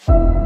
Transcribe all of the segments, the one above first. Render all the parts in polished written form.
Whoa,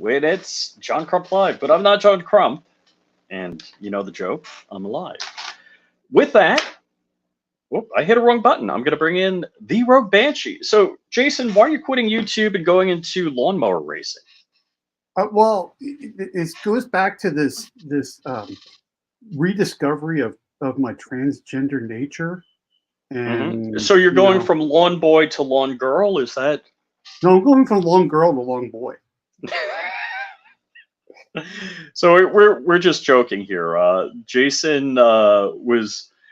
it's John Crump Live, but I'm not John Crump. And you know the joke, I'm alive. With that, whoop, I hit a wrong button. I'm going to bring in the Rogue Banshee. So, Jason, why are you quitting YouTube and going into lawnmower racing? Well, it goes back to this rediscovery of my transgender nature. And so you're going from lawn boy to lawn girl, is that? No, I'm going from lawn girl to lawn boy. So we're just joking here. Jason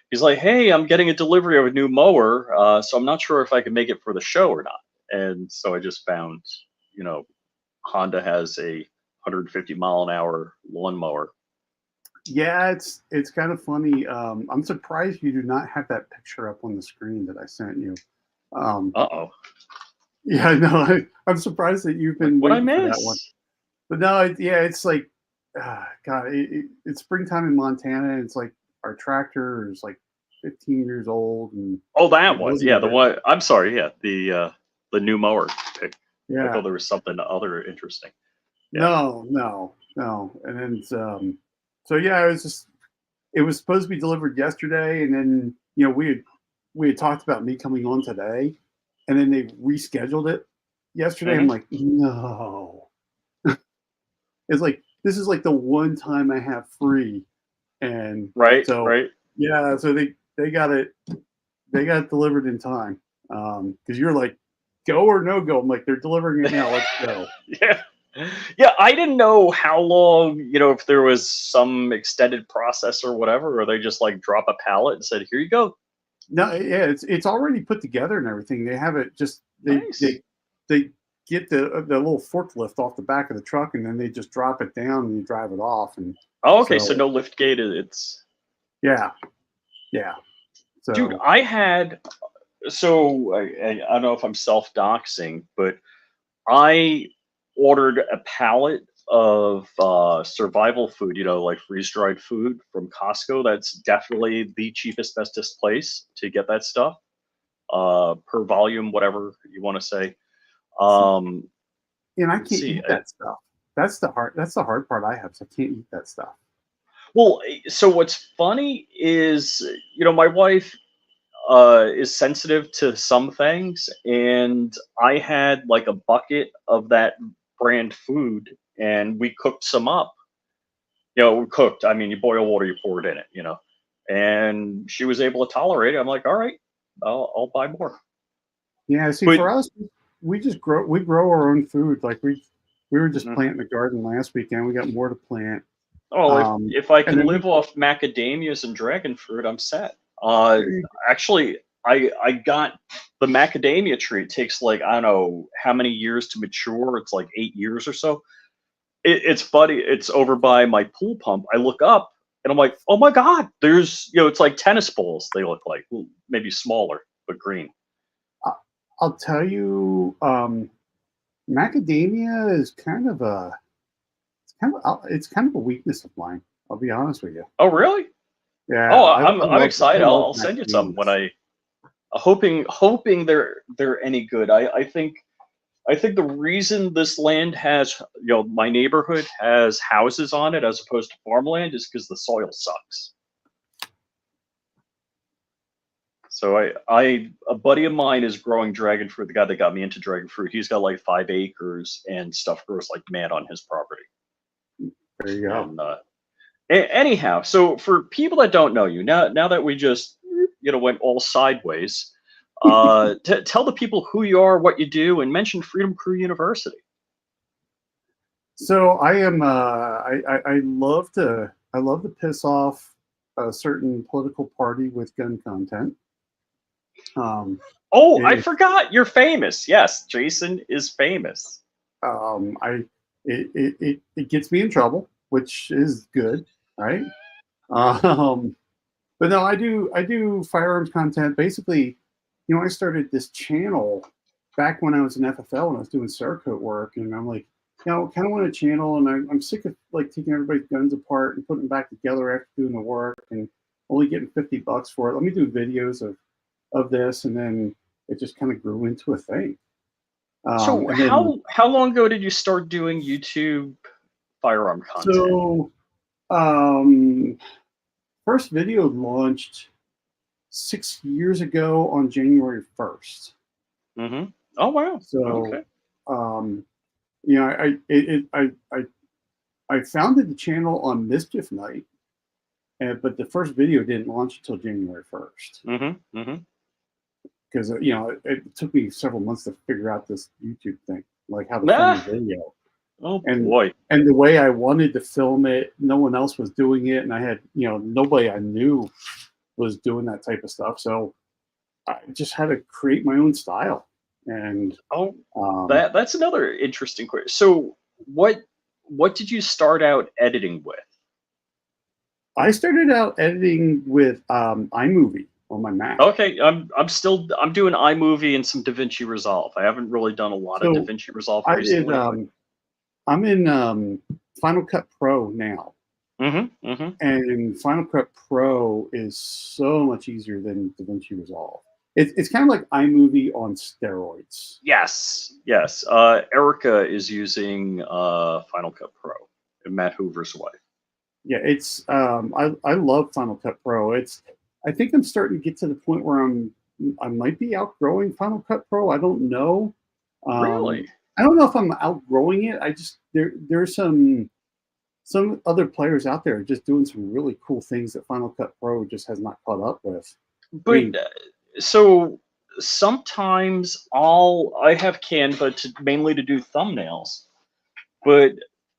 he's like, hey, I'm getting a delivery of a new mower, so I'm not sure if I can make it for the show or not. And so I just found, Honda has a 150 mile an hour lawnmower. Yeah, it's kind of funny. I'm surprised you do not have that picture up on the screen that I sent you. Uh-oh. Yeah, no, I'm surprised that you've been waiting for that one. But no, it's like, God, it's springtime in Montana. And it's like our tractor is like 15 years old. And that one, yeah, the one. I'm sorry, yeah, the new mower pick. Yeah, I thought there was something other interesting. Yeah. No, and then so yeah, it was supposed to be delivered yesterday, and then we had talked about me coming on today, and then they rescheduled it yesterday. I'm like, no. It's like, this is like the one time I have free, and right. Yeah, so they got it delivered in time. Because you're like, go or no go. I'm like, they're delivering it now. Let's go. Yeah, I didn't know how long, if there was some extended process or whatever, or they just like drop a pallet and said, here you go. No, yeah, it's already put together and everything. They have it just they get the little forklift off the back of the truck, and then they just drop it down and you drive it off. And okay, so no lift gate. It's yeah. So, dude, I don't know if I'm self-doxing, but I ordered a pallet of survival food, like freeze-dried food from Costco. That's definitely the cheapest, bestest place to get that stuff, per volume, whatever you want to say. And I can't eat that stuff. That's the hard part I have. So I can't eat that stuff. Well, so what's funny is, my wife is sensitive to some things, and I had like a bucket of that brand food, and we cooked some up. We cooked. I mean, you boil water, you pour it in it. And she was able to tolerate it. I'm like, all right, I'll buy more. Yeah, see, for us, we grow our own food. Like we were just planting the garden last weekend. We got more to plant. Oh, if I can live off macadamias and dragon fruit, I'm set. Actually, I got the macadamia tree. It takes like, I don't know how many years to mature. It's like 8 years or so. It's funny. It's over by my pool pump. I look up and I'm like, oh my God, there's, it's like tennis balls. They look like, maybe smaller, but green. I'll tell you, macadamia is kind of a weakness of mine. I'll be honest with you. Oh, really? Yeah. Oh, I'm excited. I'll send you some when hoping they're any good. I think the reason this land has, my neighborhood has houses on it as opposed to farmland is because the soil sucks. So a buddy of mine is growing dragon fruit. The guy that got me into dragon fruit, he's got like 5 acres, and stuff grows like mad on his property. There you go. And, anyhow, so for people that don't know you, now that we just went all sideways, Tell the people who you are, what you do, and mention Freedom Crew University. So I am. I love to. I love to piss off a certain political party with gun content. Oh, I It, forgot. You're famous. Yes, Jason is famous. it gets me in trouble, which is good, right? Um, but no, I do firearms content. Basically, I started this channel back when I was in FFL and I was doing Cerakote work, and I'm like, kind of want a channel, and I'm sick of like taking everybody's guns apart and putting them back together after doing the work and only getting $50 for it. Let me do videos of this, and then it just kind of grew into a thing. So And then how long ago did you start doing YouTube firearm content? so um, first video launched 6 years ago on January 1st. Mm-hmm. Oh wow. So, Okay. um, I founded the channel on Mischief Night, but the first video didn't launch until January 1st Mm-hmm. Mm-hmm. because it took me several months to figure out this YouTube thing, like how to film a Ah, video. oh And boy. and the way I wanted to film it, no one else was doing it, and I had nobody I knew was doing that type of stuff. So I just had to create my own style, and Oh, um, that's another interesting question. So what did you start out editing with? I started out editing with iMovie on my Mac. Okay, I'm doing iMovie and some DaVinci Resolve. I haven't really done a lot of So DaVinci Resolve I did. recently, but I'm in Final Cut Pro now, mm-hmm, mm-hmm. and Final Cut Pro is so much easier than DaVinci Resolve. It's kind of like iMovie on steroids. Yes, yes. Erica is using Final Cut Pro, Matt Hoover's wife. Yeah, it's I love Final Cut Pro. I think I'm starting to get to the point where I might be outgrowing Final Cut Pro. I don't know. Really? I don't know if I'm outgrowing it. I just there's some other players out there just doing some really cool things that Final Cut Pro just has not caught up with. I But mean, so sometimes I have Canva mainly to do thumbnails, but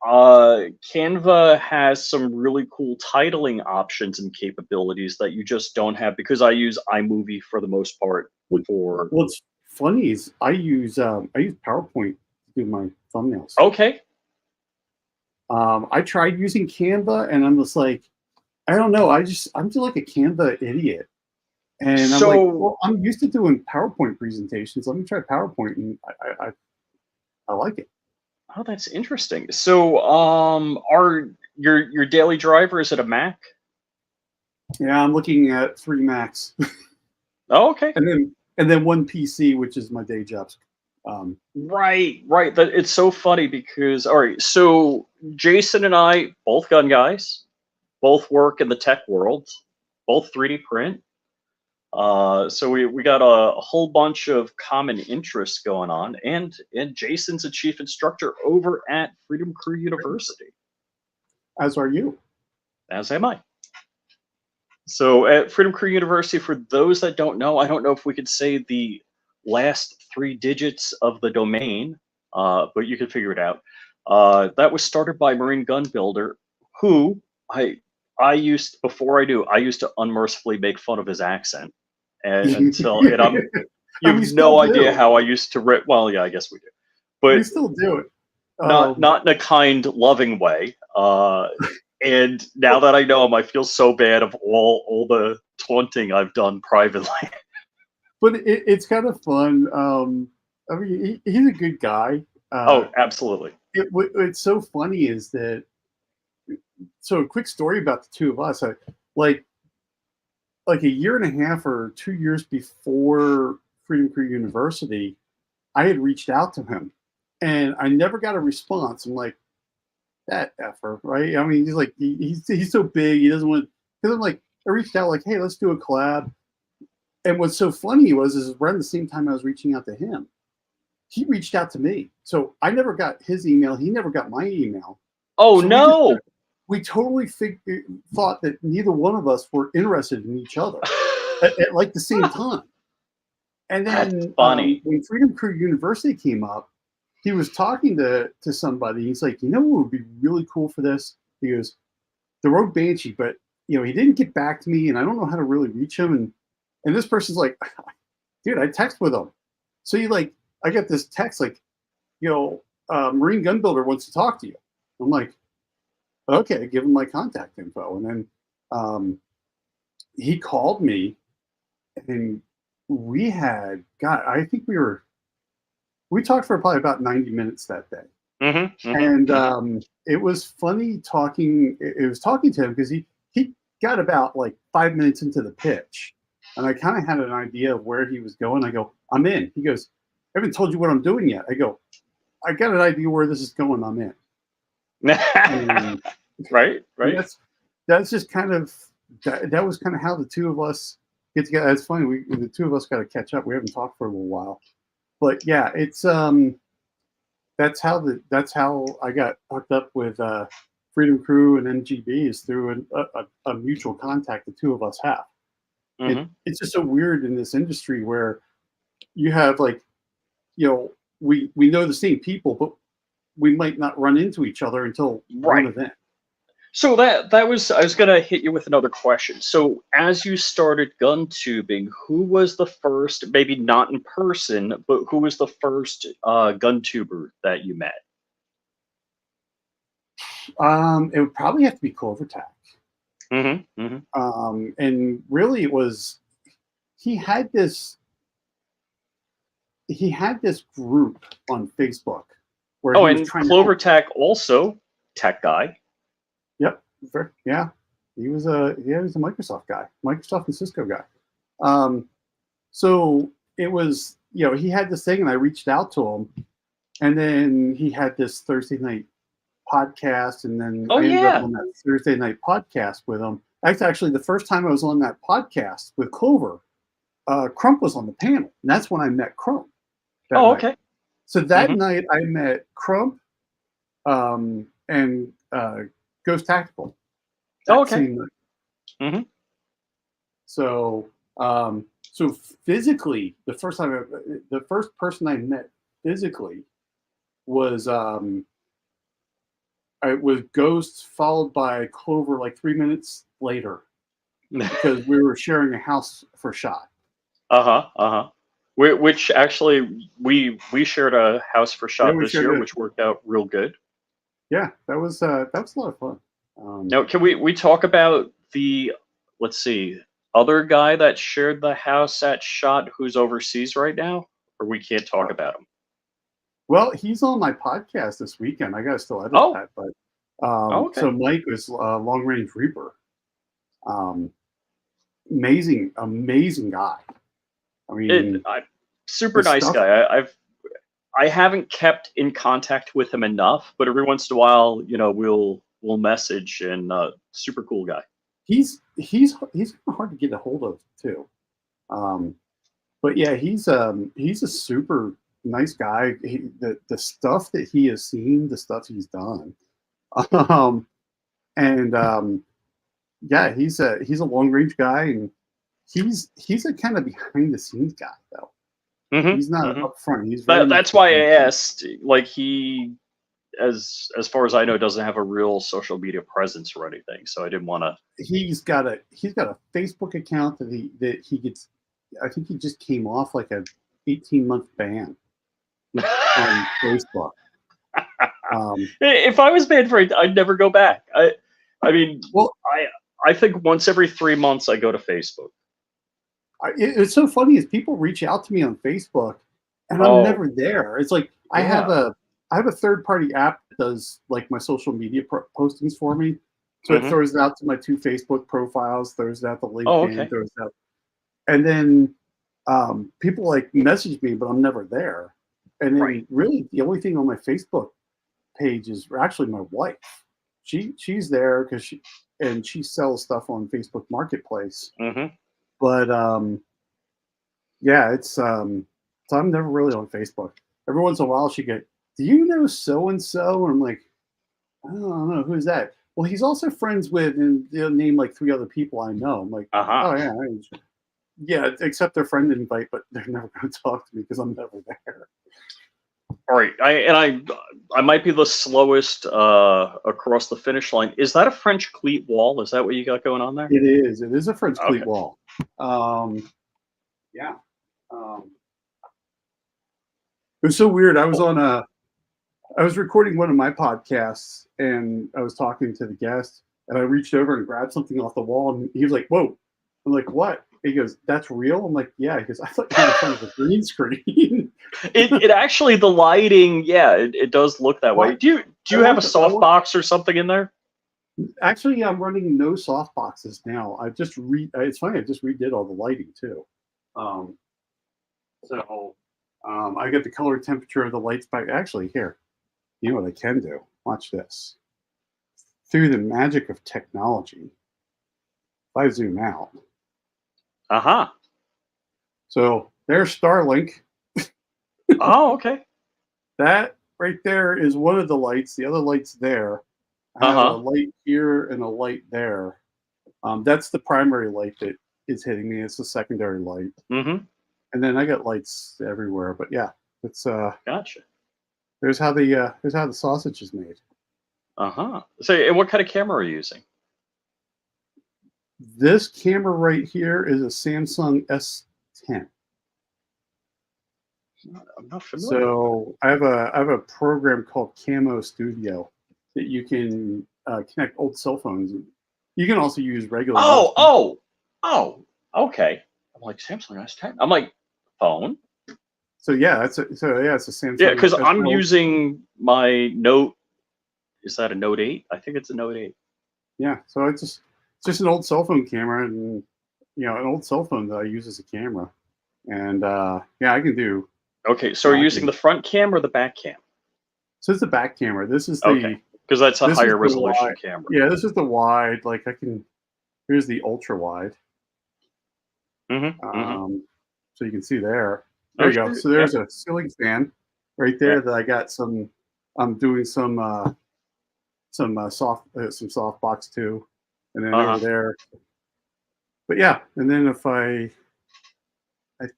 Canva has some really cool titling options and capabilities that you just don't have because I use iMovie for the most part what- for. what's funny is I use PowerPoint to do my thumbnails. Okay. I tried using Canva, and I'm just like, I don't know. I'm just like a Canva idiot. And I'm like, So, well, I'm used to doing PowerPoint presentations. Let me try PowerPoint, and I like it. oh, that's interesting. So, are your daily driver, is it a Mac? Yeah, I'm looking at 3 Macs, Oh, okay. and then one PC, which is my day jobs. Right, right. That it's so funny because all right, so Jason and I, both gun guys, both work in the tech world, both 3D print. So we got a whole bunch of common interests going on, and Jason's a chief instructor over at Freedom Crew University, As are you. as am I. So at Freedom Crew University, for those that don't know, I don't know if we could say the last 3 digits of the domain, but you can figure it out. That was started by Marine Gun Builder, who I used I used to unmercifully make fun of his accent, and you And have we no still idea do. how I used to rip. Well, yeah, I guess we do, but We still do it. not in a kind, loving way. And now that I know him, I feel so bad of all the taunting I've done privately. But it's kind of fun. I mean, he's a good guy. Oh, absolutely. What's so funny is that. So a quick story about the two of us. Like a year and a half or 2 years before Freedom Crew University, I had reached out to him, and I never got a response. I'm like, that effer, right? I mean, he's like, he's so big, he doesn't want. Because I'm like, I reached out like, hey, let's do a collab. And what's so funny is around the same time I was reaching out to him, he reached out to me. So I never got his email. He never got my email. Oh So no! we totally thought that neither one of us were interested in each other at like the same time. And That's then funny. when Freedom Crew University came up, he was talking to somebody. He's like, you know what would be really cool for this? He goes, the Rogue Banshee, but he didn't get back to me, and I don't know how to really reach him. And this person's like, dude, I text with him. So I got this text like, Marine Gun Builder wants to talk to you. I'm like, okay, give him my contact info. And then he called me, and we think we talked for probably about 90 minutes that day. And it was funny talking. It was talking to him because he got about like 5 minutes into the pitch, and I kind of had an idea of where he was going. I go, I'm in. He goes, I haven't told you what I'm doing yet. I go, I got an idea where this is going. I'm in. Right. That's just kind of that was kind of how the two of us get together. It's funny. The two of us got to catch up. We haven't talked for a little while, but yeah, it's that's how I got hooked up with Freedom Crew and MGB is through a mutual contact the two of us have. It's just so weird in this industry where you have we know the same people, but we might not run into each other until one event. So that was, I was gonna hit you with another question. So as you started gun tubing, who was the first, maybe not in person, but who was the first gun tuber that you met? It would probably have to be Clovertac. And really it was, he had this group on Facebook where he was trying Clovertac also tech guy. Yep. Yeah. He was a Microsoft guy, Microsoft and Cisco guy. So it was, he had this thing and I reached out to him, and then he had this Thursday night podcast, and then I ended up on that Thursday night podcast with him. That's actually the first time I was on that podcast with Clover. Crump was on the panel, and that's when I met Crump. Okay. So that night I met Crump and Ghost Tactical. Okay. So so physically, the first person I met physically was it was Ghost, followed by Clover like 3 minutes later, because we were sharing a house for shot. Which actually we shared a house for shot this year, which worked out real good. Yeah, that was a lot of fun. Now, can we talk about the, let's see, other guy that shared the house at shot who's overseas right now, or we can't talk about him? Well, he's on my podcast this weekend. I gotta still edit that, but so Mike was Long Range Reaper. Amazing guy. I mean, super nice guy. I haven't kept in contact with him enough, but every once in a while, we'll message, and super cool guy. He's hard to get a hold of too. But yeah, he's a super nice guy. The stuff that he has seen, the stuff he's done, yeah, he's a long range guy, and he's a kind of behind the scenes guy though. He's not up front. He's that's why I asked. Like, he, as far as I know, doesn't have a real social media presence or anything. So I didn't want to. He's got a Facebook account that he gets. I think he just came off like a 18-month ban on Facebook. If I was banned for it, I'd never go back. I mean, I think once every 3 months I go to Facebook. It's so funny is people reach out to me on Facebook, and I'm never there. It's like I have a third-party app that does like my social media postings for me. So it throws it out to my 2 Facebook profiles, throws it out to LinkedIn, throws it out. And then people like message me, but I'm never there. And then really the only thing on my Facebook page is actually my wife. She's there because she sells stuff on Facebook Marketplace. But yeah, it's so I'm never really on Facebook. Every once in a while she go, do you know so and so? And I'm like, I don't know, who's that? Well, he's also friends with, and they'll name like 3 other people I know. I'm like, oh yeah. Yeah, except their friend invite, but they're never going to talk to me because I'm never there. All right, I might be the slowest across the finish line. Is that a French cleat wall? Is that what you got going on there? It is. It is a French Okay. cleat wall. Yeah. It was so weird. I was recording one of my podcasts, and I was talking to the guest, and I reached over and grabbed something off the wall, and he was like, "Whoa!" I'm like, "What?" He goes, "That's real." I'm like, "Yeah." He goes, "I thought you were in front of a green screen." It actually, the lighting, yeah, it does look that way. What? Do you have a softbox or something in there? Actually, I'm running no soft boxes now. It's funny. I just redid all the lighting too. Um, I get the color temperature of the lights back. Actually, here, you know what I can do? Watch this. Through the magic of technology, if I zoom out. Uh-huh. So there's Starlink. Oh, okay. That right there is one of the lights. The other light's there. I have a Uh-huh. light here and a light there. That's the primary light that is hitting me. It's the secondary light. Mm-hmm. And then I got lights everywhere. But yeah, it's Gotcha. there's how the sausage is made. Uh-huh. So, and what kind of camera are you using? This camera right here is a Samsung S10. I'm not familiar with that. So I have a program called Camo Studio that you can connect old cell phones. You can also use regular Oh, USB. okay. I'm like, Samsung S10. I'm like, phone? So yeah, it's a Samsung. Yeah, because I'm well, using my Note. Is that a Note 8? I think it's a Note 8. yeah, so it's just an old cell phone camera, and an old cell phone that I use as a camera, and yeah, I can do. Okay, so are I you using can. the front cam or the back cam? So it's the back camera. This is Okay, the because that's a this is higher the resolution wide. camera. Yeah, this is the wide. Like I can. Here's the ultra wide. Mm-hmm. Mm-hmm. So you can see there. There Oh, you go. sure. So Yeah. there's a ceiling fan right Yeah. there that I got some. I'm doing some some soft box too, and then over Uh-huh. there. But yeah, and then if I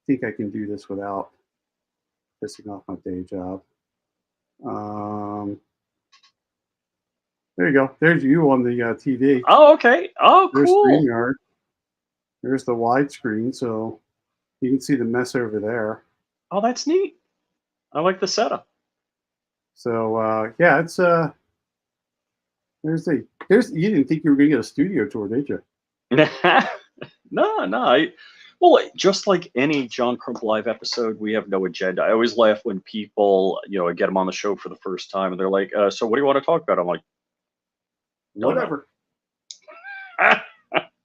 think I can do this without pissing off my day job. Um, there you go. There's you on the TV. Oh, okay. Oh, There's cool. StreamYard. There's the widescreen, so you can see the mess over there. Oh, that's neat. I like the setup. So yeah, it's there's you didn't think you were gonna get a studio tour, did you? No. Well, just like any John Crump Live episode, we have no agenda. I always laugh when people, I get them on the show for the first time, and they're like, "So, what do you want to talk about?" I'm like, "Don't know." Whatever.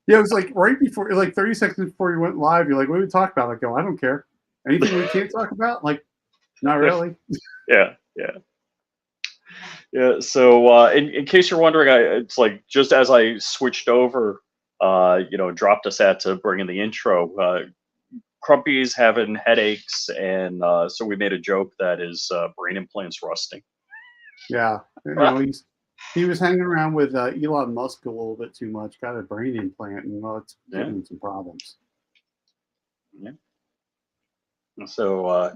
Yeah, it was like right before, like 30 seconds before you went live. You're like, "What do we talk about?" I go, "I don't care. Anything we can't talk about?" Like, not really. Yeah, yeah. Yeah. So, in case you're wondering, it's like just as I switched over, dropped us at to bring in the intro. Crumpy's having headaches, and so we made a joke that his brain implant's rusting. Yeah, he was hanging around with Elon Musk a little bit too much. Got a brain implant, and well, it's Yeah. giving him some problems. Yeah. So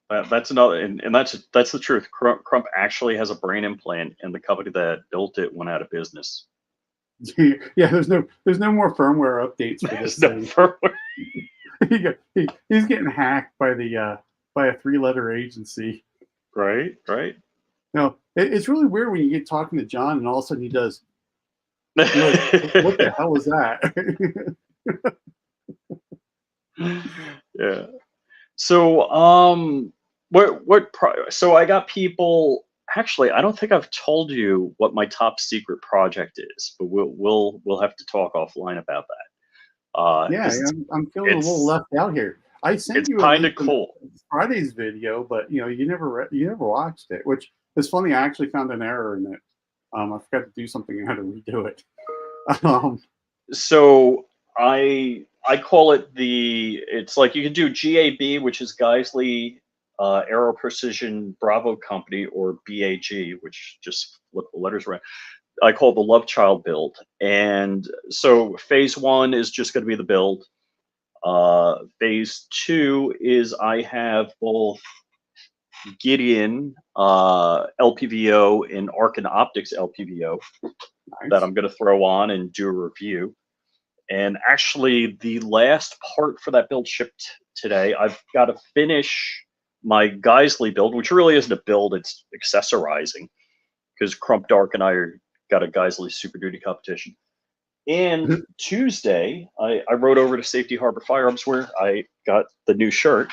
that's another, and that's the truth. Crump actually has a brain implant, and the company that built it went out of business. Yeah, there's no more firmware updates for this thing. He's getting hacked by a 3-letter agency. Right. No, it's really weird when you get talking to John and all of a sudden he does. You're like, what the hell was that? Yeah. So, so I got people. Actually, I don't think I've told you what my top secret project is, but we'll have to talk offline about that. Yeah, Because I'm feeling a little left out here. I sent it's you a kind of link to cool. Friday's video, but you never watched it, which is funny. I actually found an error in it. I forgot to do something and had to redo it. So I call it it's like you can do GAB, which is Geisley Aero Precision Bravo Company, or BAG, which just flip the letters around. I call it the Love Child build. And so phase 1 is just going to be the build. Phase 2 is I have both Gideon LPVO and Arcan Optics LPVO that Nice. I'm going to throw on and do a review. And actually, the last part for that build shipped today. I've got to finish my Geisley build, which really isn't a build, it's accessorizing, because Crump Dark and I got a Geisley Super Duty competition. And Tuesday, I rode over to Safety Harbor Firearms where I got the new shirt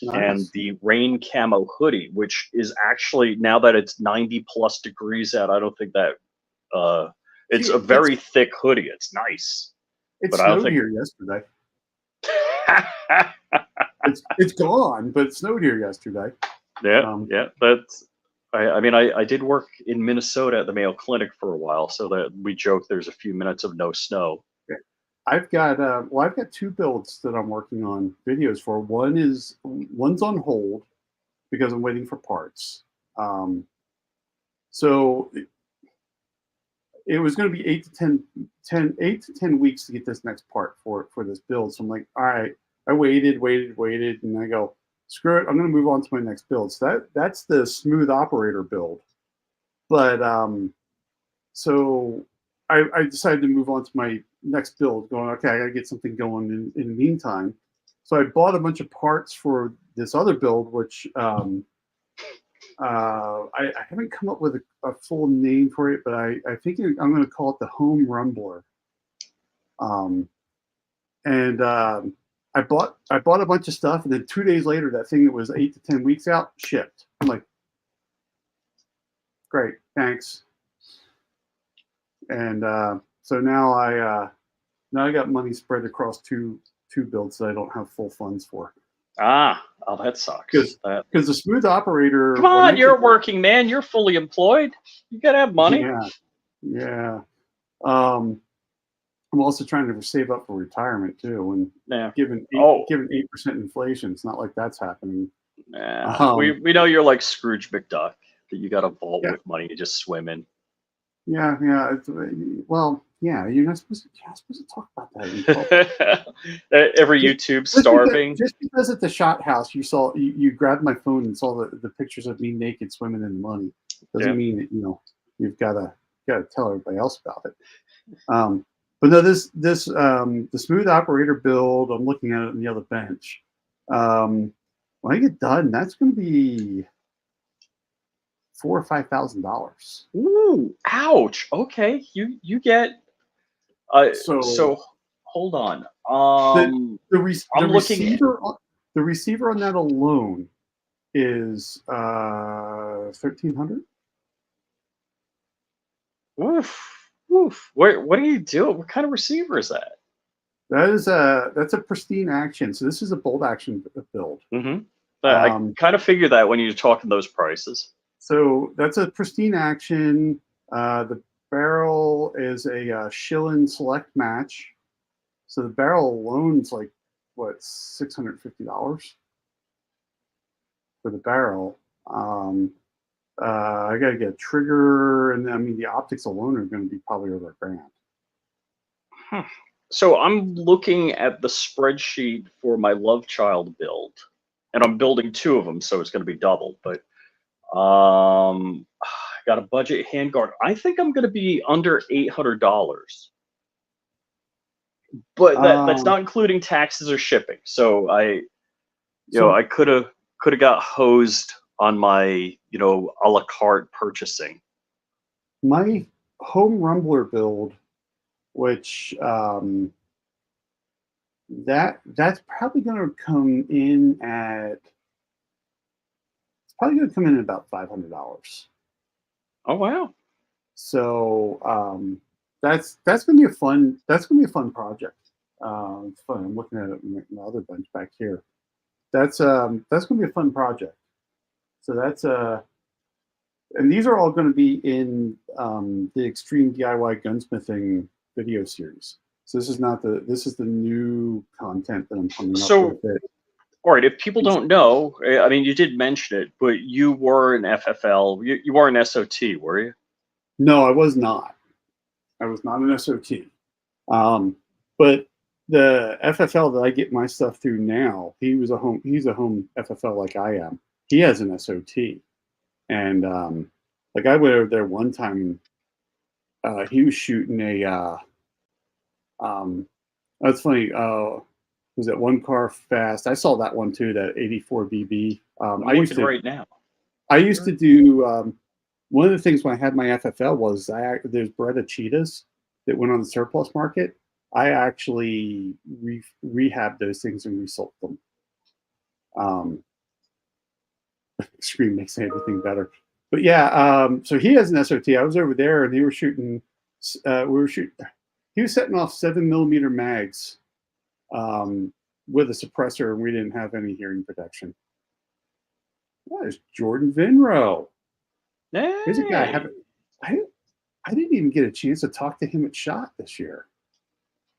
and Nice. the rain camo hoodie, which is actually, now that it's 90 plus degrees out, I don't think that it's See, a very thick hoodie. It's nice, it but I don't snowed think. here yesterday. It's gone, but it snowed here yesterday. Yeah. That's. I mean, I did work in Minnesota at the Mayo Clinic for a while, so that we joke there's a few minutes of no snow. I've got I've got two builds that I'm working on videos for. One's on hold because I'm waiting for parts. So it was going to be 8 to 10 weeks to get this next part for this build. So I'm like, all right, I waited, and I go, screw it, I'm going to move on to my next build. So that's the smooth operator build. But so I decided to move on to my next build, going, okay, I got to get something going in the meantime. So I bought a bunch of parts for this other build, which I haven't come up with a full name for it, but I think I'm going to call it the Home Rumbler. I bought a bunch of stuff, and then 2 days later, that thing that was 8 to 10 weeks out shipped. I'm like, great, thanks. And so now I got money spread across two builds that I don't have full funds for. Oh, that sucks. Because the smooth operator. Come on, you're a working man. You're fully employed. You gotta have money. Yeah. I'm also trying to save up for retirement too, and given 8% inflation, it's not like that's happening. We know you're like Scrooge McDuck, that you got a vault with money you just swim in. Yeah. Well, yeah, you're not supposed to talk about that. Every YouTube starving. Just because at the shot house you grabbed my phone and saw the pictures of me naked swimming in the money doesn't mean that you've got to tell everybody else about it. But no, this the smooth operator build, I'm looking at it on the other bench. When I get done, that's going to be $4,000 or $5,000. Ooh, ouch. Okay, you get. So hold on. The receiver on that alone is $1,300. Oof. What do you do? What kind of receiver is that? That's a pristine action. So this is a bolt action build. Mm-hmm. I kind of figured that when you're talking those prices. So that's a pristine action. The barrel is a Schillen Select match. So the barrel alone is like what, $650 for the barrel. I got to get a trigger, and I mean the optics alone are going to be probably over $1,000. So I'm looking at the spreadsheet for my Love Child build, and I'm building 2 of them, so it's going to be double. But I got a budget handguard. I think I'm going to be under $800, but that's not including taxes or shipping. So I could have got hosed on my a la carte purchasing. My Home Rumbler build, which that's probably going to come in at about $500. Oh wow! So that's going to be a fun project. It's fun. I'm looking at it in my other bench back here. That's going to be a fun project. So that's and these are all going to be in the Extreme DIY Gunsmithing video series. So this is the new content that I'm coming up with. All right, if people don't know, I mean, you did mention it, but you were an FFL. You were an SOT, were you? No, I was not. I was not an SOT. But the FFL that I get my stuff through now, he's a home FFL like I am. He has an SOT. And like I went over there one time, he was shooting a that's funny. Was that one car fast? I saw that one too, that 84 BB. I'm looking right now. I used to do one of the things when I had my FFL was there's Beretta cheetahs that went on the surplus market. I actually rehabbed those things and resold them. Screen makes everything better. But yeah, so he has an SOT. I was over there and they were shooting. He was setting off 7mm mags with a suppressor, and we didn't have any hearing protection. There's Jordan Vinro. Hey. Here's a guy I didn't even get a chance to talk to him at SHOT this year.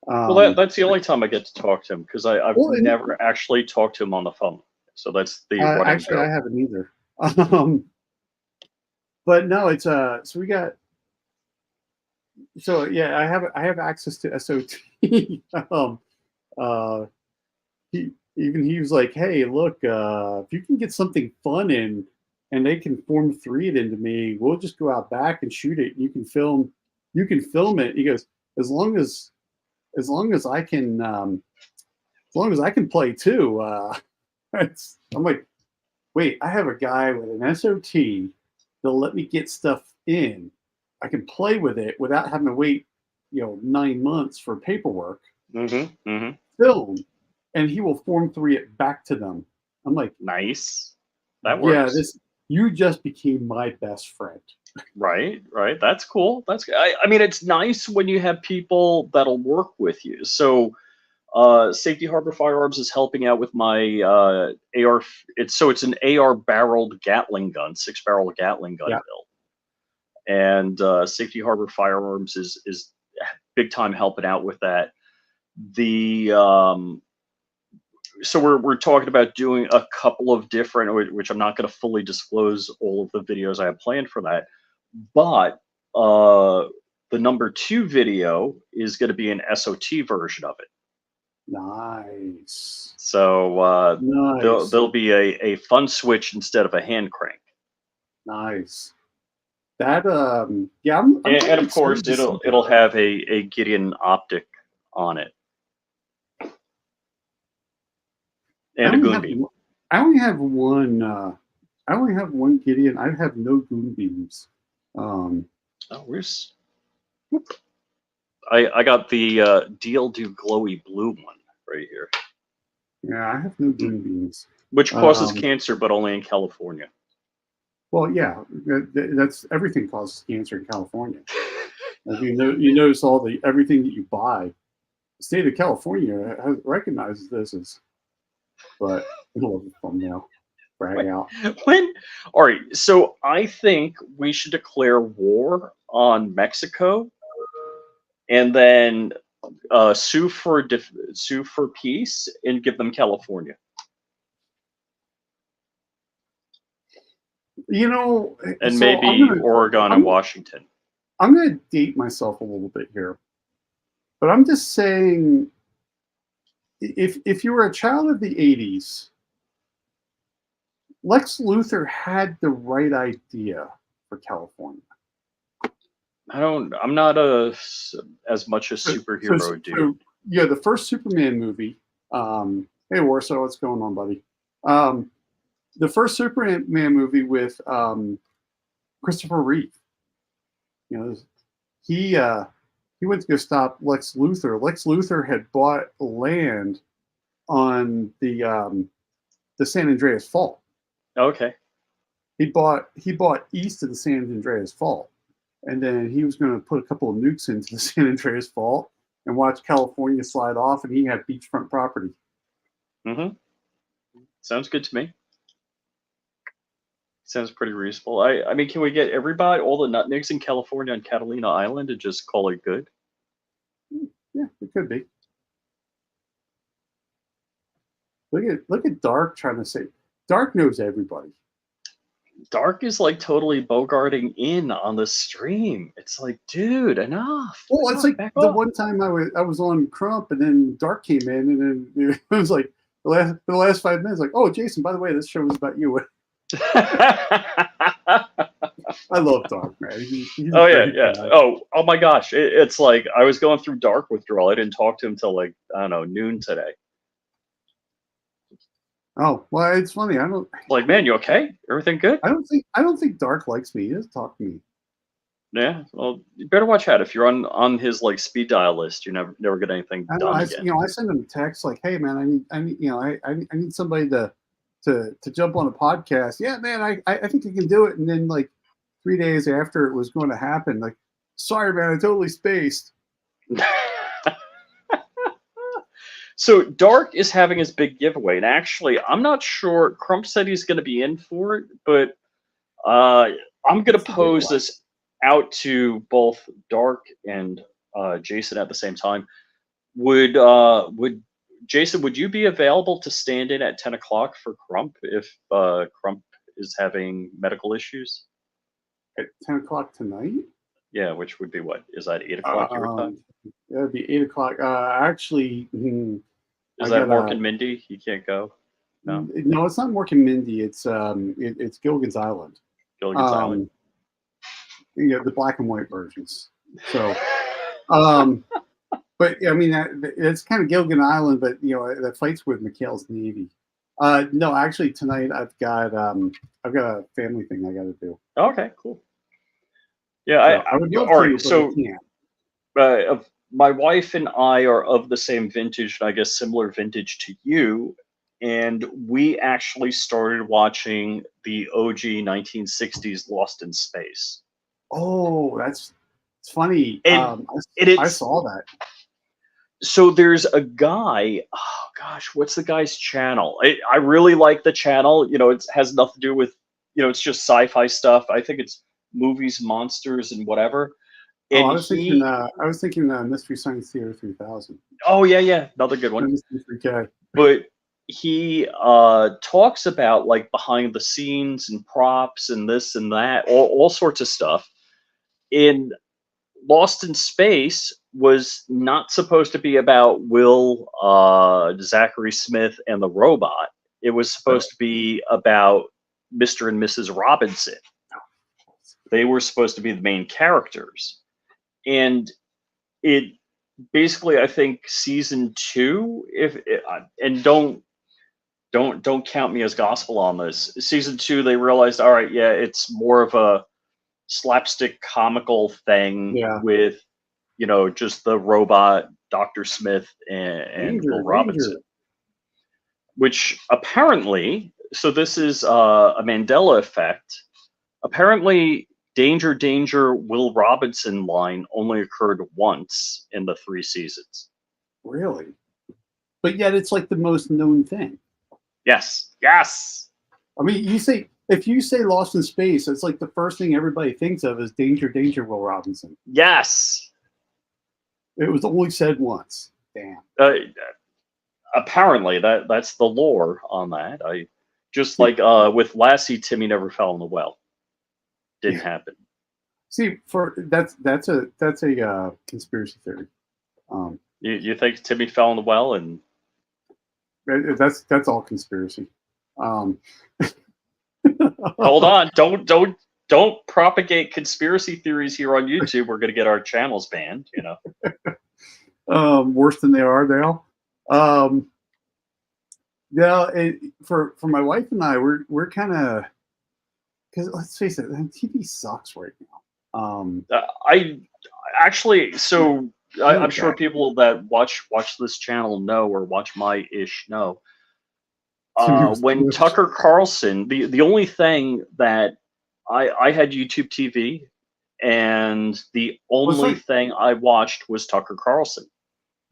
Well, that's the only time I get to talk to him because I've never actually talked to him on the phone. So that's the running actually joke. I haven't either. But no, it's so we got. So yeah, I have access to SOT. He was like, hey, look, if you can get something fun in, and they can Form 3 it into me, we'll just go out back and shoot it. You can film it. He goes, as long as I can play too. I'm like, wait, I have a guy with an SOT that'll let me get stuff in. I can play with it without having to wait, 9 months for paperwork. Film, and he will Form 3 it back to them. I'm like, nice. That works. Yeah, you just became my best friend. Right. That's cool. I mean, it's nice when you have people that'll work with you. So, Safety Harbor Firearms is helping out with my AR. It's an AR barreled Gatling gun, 6-barrel Gatling gun build. And Safety Harbor Firearms is big time helping out with that. So we're talking about doing a couple of different, which I'm not going to fully disclose all of the videos I have planned for that, but the number 2 video is going to be an SOT version of it. Nice. So nice. there'll be a fun switch instead of a hand crank. Nice. That and of course it'll have a Gideon optic on it. And a goon beam. I only have one Gideon. I have no goon beams. Where's I got the DL Do glowy blue one right here. Yeah, I have no goon beams. Which causes cancer, but only in California. Well, yeah, that's everything causes cancer in California. You notice everything that you buy. The state of California recognizes this as, but I love the thumbnail. Brag out. All right, so I think we should declare war on Mexico, and then sue for peace and give them California. And so maybe Oregon and Washington. I'm going to date myself a little bit here, but I'm just saying, if you were a child of the 80s, Lex Luthor had the right idea for California. I'm not as much a superhero dude. So, yeah, the first Superman movie. Hey Warsaw, what's going on, buddy? The first Superman movie with Christopher Reeve. He went to go stop Lex Luthor. Lex Luthor had bought land on the San Andreas Fault. Okay. He bought east of the San Andreas Fault, and then he was going to put a couple of nukes into the San Andreas Fault and watch California slide off, and he had beachfront property. Sounds good to me. Sounds pretty reasonable. I mean, can we get everybody, all the nutnigs in California on Catalina Island, and just call it good? Yeah, it could be. Look at Dark trying to say. Dark knows everybody. Dark is like totally bogarting in on the stream. It's like, dude, enough. Well, it's like Back the off. one time I was on Crump, and then Dark came in, and then it was like for the last 5 minutes, like, oh, Jason, by the way, this show was about you. I love Dark, man. He's a Oh yeah, great yeah. guy. Oh my gosh. It's like I was going through dark withdrawal. I didn't talk to him till like, I don't know, noon today. Oh, well, it's funny. Like, man, you okay? Everything good? I don't think Dark likes me. He doesn't talk to me. Yeah. Well, you better watch out. If you're on his like speed dial list, you never get anything I know. done again. I send him texts like, "Hey, man, I need, I need somebody to jump on a podcast." Yeah, man, I think you can do it. And then like 3 days after it was going to happen, like, sorry, man, I totally spaced. So Dark is having his big giveaway, and actually, I'm not sure. Crump said he's going to be in for it, but I'm going to pose this out to both Dark and Jason at the same time. Would Jason, would you be available to stand in at 10 o'clock for Crump if Crump is having medical issues? At 10 o'clock tonight? Yeah, which would be what? Is that 8 o'clock your time? Yeah, it'd be 8 o'clock. Actually, is that Mork and Mindy? You can't go? No? No, it's not Mork and Mindy. It's Gilligan's Island. Gilligan's Island. Yeah, the black and white versions. So, but I mean, it's kind of Gilligan Island, but that fights with McHale's Navy. No, actually, tonight I've got a family thing I got to do. Okay, cool. Yeah, I would love all to, right. So, my wife and I are of the same vintage, and I guess similar vintage to you. And we actually started watching the OG 1960s Lost in Space. Oh, it's funny. And I saw that. So there's a guy. Oh gosh, what's the guy's channel? I really like the channel. It has nothing to do with. It's just sci-fi stuff. I think it's movies, monsters, and whatever. And I was thinking Mystery Science Theater 3000. Oh yeah, another good one. But he talks about like behind the scenes and props and this and that, all sorts of stuff. In Lost in Space was not supposed to be about Will, Zachary Smith, and the robot. It was supposed to be about Mr. and Mrs. Robinson. They were supposed to be the main characters. And it basically, I think season 2, and don't count me as gospel on this. Season 2, they realized, all right, yeah, it's more of a slapstick comical thing with, just the robot, Dr. Smith, and Will Robinson. Which apparently, so this is a Mandela effect. Apparently, Danger, Danger, Will Robinson line only occurred once in the 3 seasons. Really? But yet it's like the most known thing. Yes. I mean, if you say Lost in Space, it's like the first thing everybody thinks of is Danger, Danger, Will Robinson. Yes. It was only said once. Damn. Apparently, that's the lore on that. I just like with Lassie, Timmy never fell in the well. Didn't happen. See, that's a conspiracy theory. You think Timmy fell in the well, and that's all conspiracy. Hold on, don't propagate conspiracy theories here on YouTube. We're gonna get our channels banned. Worse than they are now. For my wife and I, we're kind of, because let's face it, TV sucks right now. I actually, so I'm sure people that watch this channel know, or watch my ish know. When Tucker Carlson, the only thing that I had YouTube TV, and the only thing I watched was Tucker Carlson.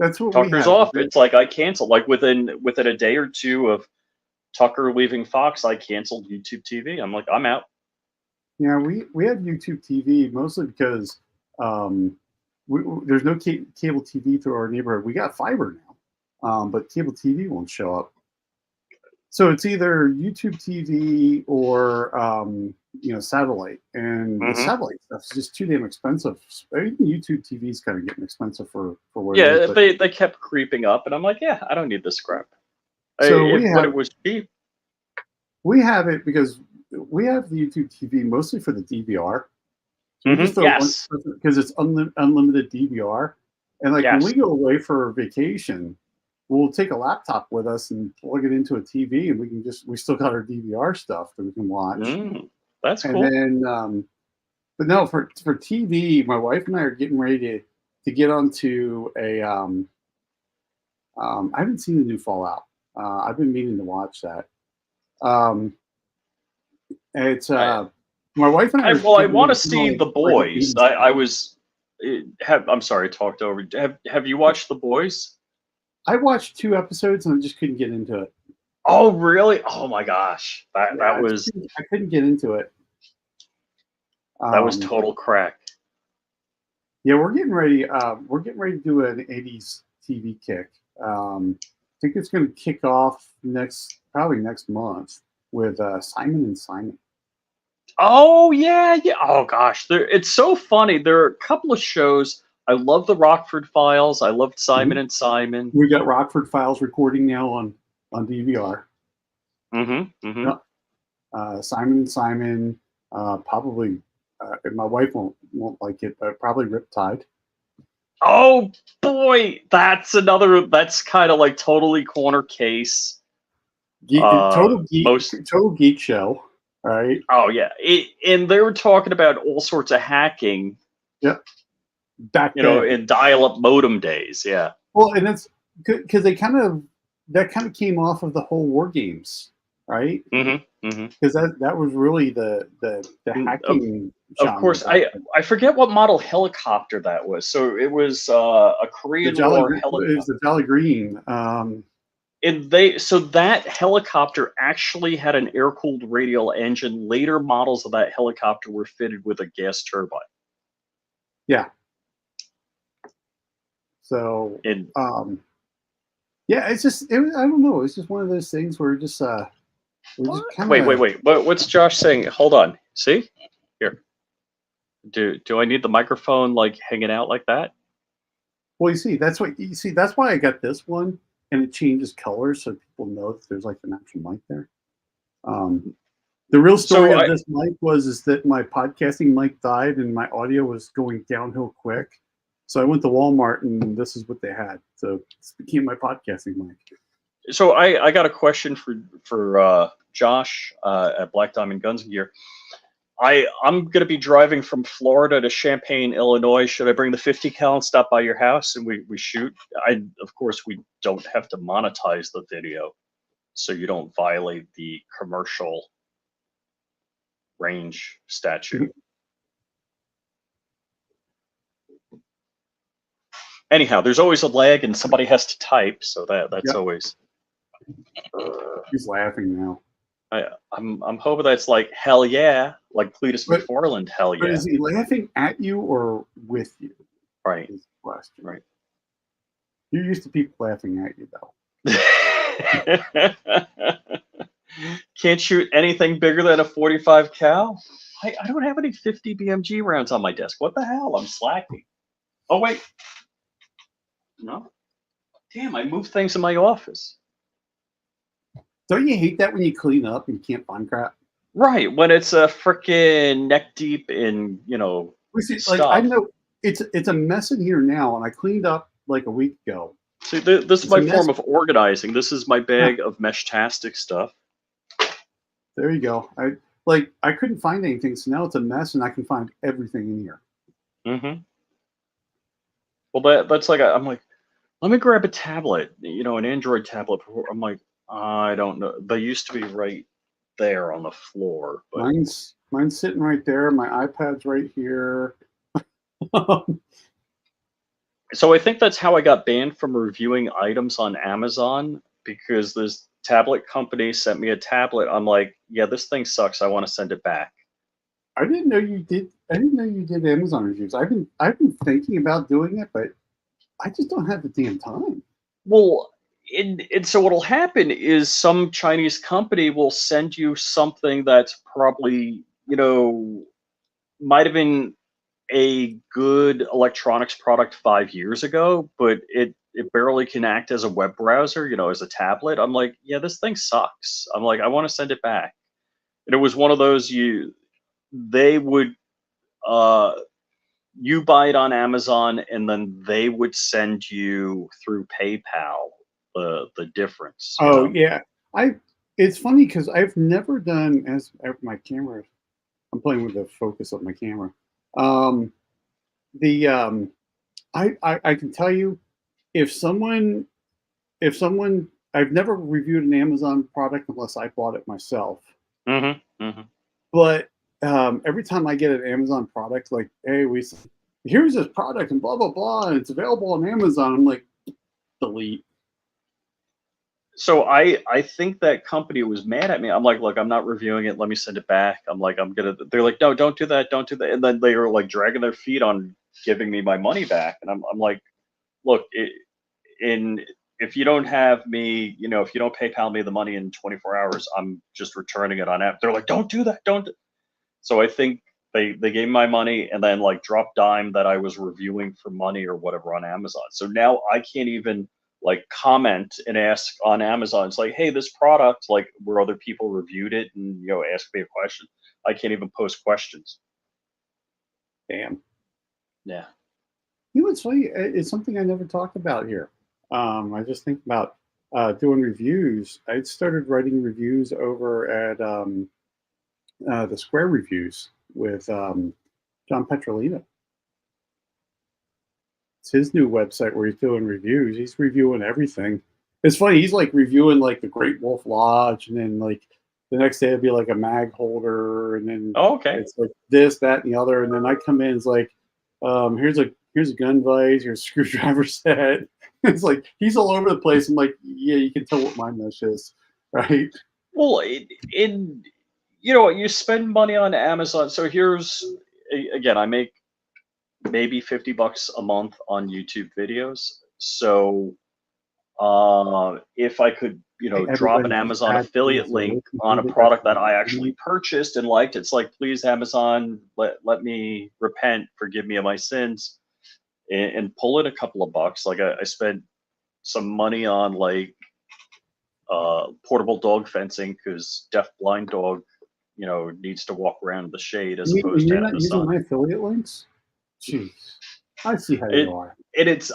That's what Tucker's off. It's like I canceled. Like within a day or two of Tucker leaving Fox, I canceled YouTube TV. I'm like, I'm out. Yeah, we had YouTube TV mostly because there's no cable TV through our neighborhood. We got fiber now, but cable TV won't show up. So it's either YouTube TV or satellite, and the Hmm. satellite stuff is just too damn expensive. Even YouTube TV is kind of getting expensive for what it is. Yeah, But they kept creeping up, and I'm like, yeah, I don't need this crap. so we When have it was cheap, we have it because we have the YouTube TV mostly for the DVR. So we just throw one yes, because it's unlimited DVR, and like when yes. we go away for vacation, we'll take a laptop with us and plug it into a TV, and we still got our DVR stuff that we can watch. Mm, that's And cool. then, but no, for TV, my wife and I are getting ready to get onto a. I haven't seen the new Fallout. I've been meaning to watch that. Um, it's I, my wife and I are I getting want ready to to put see on the like an boys. 80s I thing. was I'm sorry, talked over. Have you watched the boys? I watched 2 episodes and I just couldn't get into it. Oh, really? Oh my gosh, Yeah, I couldn't get into it. that was Um, total crack. yeah, we're getting ready. We're getting ready to do an '80s TV kick. I think it's going to kick off probably next month with Simon and Simon. Oh yeah, yeah. Oh gosh, it's so funny. There are a couple of shows. I love the Rockford Files. I loved Simon Mhm. and Simon. We got Rockford Files recording now on DVR. Mm-hmm. Mm-hmm. Yep. Simon and Simon. Probably. My wife won't like it, but probably Riptide. Oh boy, that's another. That's kind of like totally corner case. Most. Total geek show. All right. Oh yeah, and they were talking about all sorts of hacking. Yep. Back then. In dial-up modem days. Yeah. Well, and it's because that kind of came off of the whole war games, right? Mm-hmm. Mm-hmm. Because that was really the Of hacking genre course, back then. I forget what model helicopter that was. So it was a Korean War It was helicopter. the Jolly Green. And so that helicopter actually had an air-cooled radial engine. Later models of that helicopter were fitted with a gas turbine. Yeah. So And yeah, I don't know. It's just one of those things where we're just kind of. wait. What's Josh saying? Hold on. See here. Do I need the microphone like hanging out like that? Well, you see. That's why I got this one, and it changes colors so people know that there's like an actual mic there. The real story So of this mic is that my podcasting mic died and my audio was going downhill quick. So I went to Walmart and this is what they had. So this became my podcasting mic. I got a question for Josh at Black Diamond Guns and Gear. I'm going to be driving from Florida to Champaign, Illinois. Should I bring the 50 cal and stop by your house and we shoot? Of course we don't have to monetize the video, so you don't violate the commercial range statute. Anyhow, there's always a lag and somebody has to type, so that's Yep. always. He's laughing now. I'm hoping that's like hell yeah, like Cletus McFarland, hell yeah. But is he laughing at you or with you? Right. Is the question. Right. You're used to people laughing at you though. Can't shoot anything bigger than a 45 cal. I don't have any 50 BMG rounds on my desk. What the hell? I'm slacking. Oh wait. No. Damn, I moved things in my office. Don't you hate that when you clean up and you can't find crap? Right, when it's a freaking neck deep in, stuff. I know it's a mess in here now, and I cleaned up like a week ago. See, this is my form of organizing. This is my bag of Meshtastic stuff. There you go. I couldn't find anything, so now it's a mess, and I can find everything in here. Mm-hmm. Well, that's like I'm like, let me grab a tablet, an Android tablet. I'm like, I don't know. They used to be right there on the floor. But mine's sitting right there. My iPad's right here. So I think that's how I got banned from reviewing items on Amazon, because this tablet company sent me a tablet. I'm like, yeah, this thing sucks. I want to send it back. I didn't know you did Amazon reviews. I've been thinking about doing it, but I just don't have the damn time. Well, and so what'll happen is some Chinese company will send you something that's probably you know, might have been a good electronics product 5 years ago, but it barely can act as a web browser, as a tablet. I'm like, yeah, this thing sucks. I'm like, I want to send it back. And it was one of those they would uh you buy it on Amazon and then they would send you through PayPal the difference, Oh yeah, I. It's funny because I've never done as my camera. I'm playing with the focus of my camera. Um, the I can tell you if someone I've never reviewed an Amazon product unless I bought it myself. Mhm. Mhm. But every time I get an Amazon product, like, hey, here's this product and blah blah blah, and it's available on Amazon. I'm like, delete. So I think that company was mad at me. I'm like, look, I'm not reviewing it. Let me send it back. I'm like, they're like, no, don't do that, don't do that. And then they were like dragging their feet on giving me my money back. And I'm like, look, in if you don't have me, if you don't PayPal me the money in 24 hours, I'm just returning it on app. They're like, don't do that, don't. So I think they gave me my money and then like dropped dime that I was reviewing for money or whatever on Amazon. So now I can't even like comment and ask on Amazon. It's like, hey, this product, like where other people reviewed it and ask me a question. I can't even post questions. Damn. Yeah. You know what's funny? It's something I never talked about here. I just think about doing reviews. I started writing reviews over at the Square Reviews with John Petrolino. It's his new website where he's doing reviews. He's reviewing everything. It's funny. He's like reviewing like the Great Wolf Lodge, and then like the next day it'll be like a mag holder, and then Oh, okay. it's like this, that, and the other. And then I come in, it's like, here's a gun vise, here's a screwdriver set. It's like he's all over the place. I'm like, yeah, you can tell what my mesh is, right? Well, you spend money on Amazon. So here's again, I make maybe $50 a month on YouTube videos. So if I could, Hey, drop an everybody just Amazon add affiliate things are link looking on a good at product that I the actually purchased and liked, it's like, please, Amazon, let me repent, forgive me of my sins, and pull in a couple of bucks. Like I spent some money on like portable dog fencing because deaf blind dog, needs to walk around in the shade as And opposed you're to not in the using sun. my affiliate links? Jeez. I see how you It are.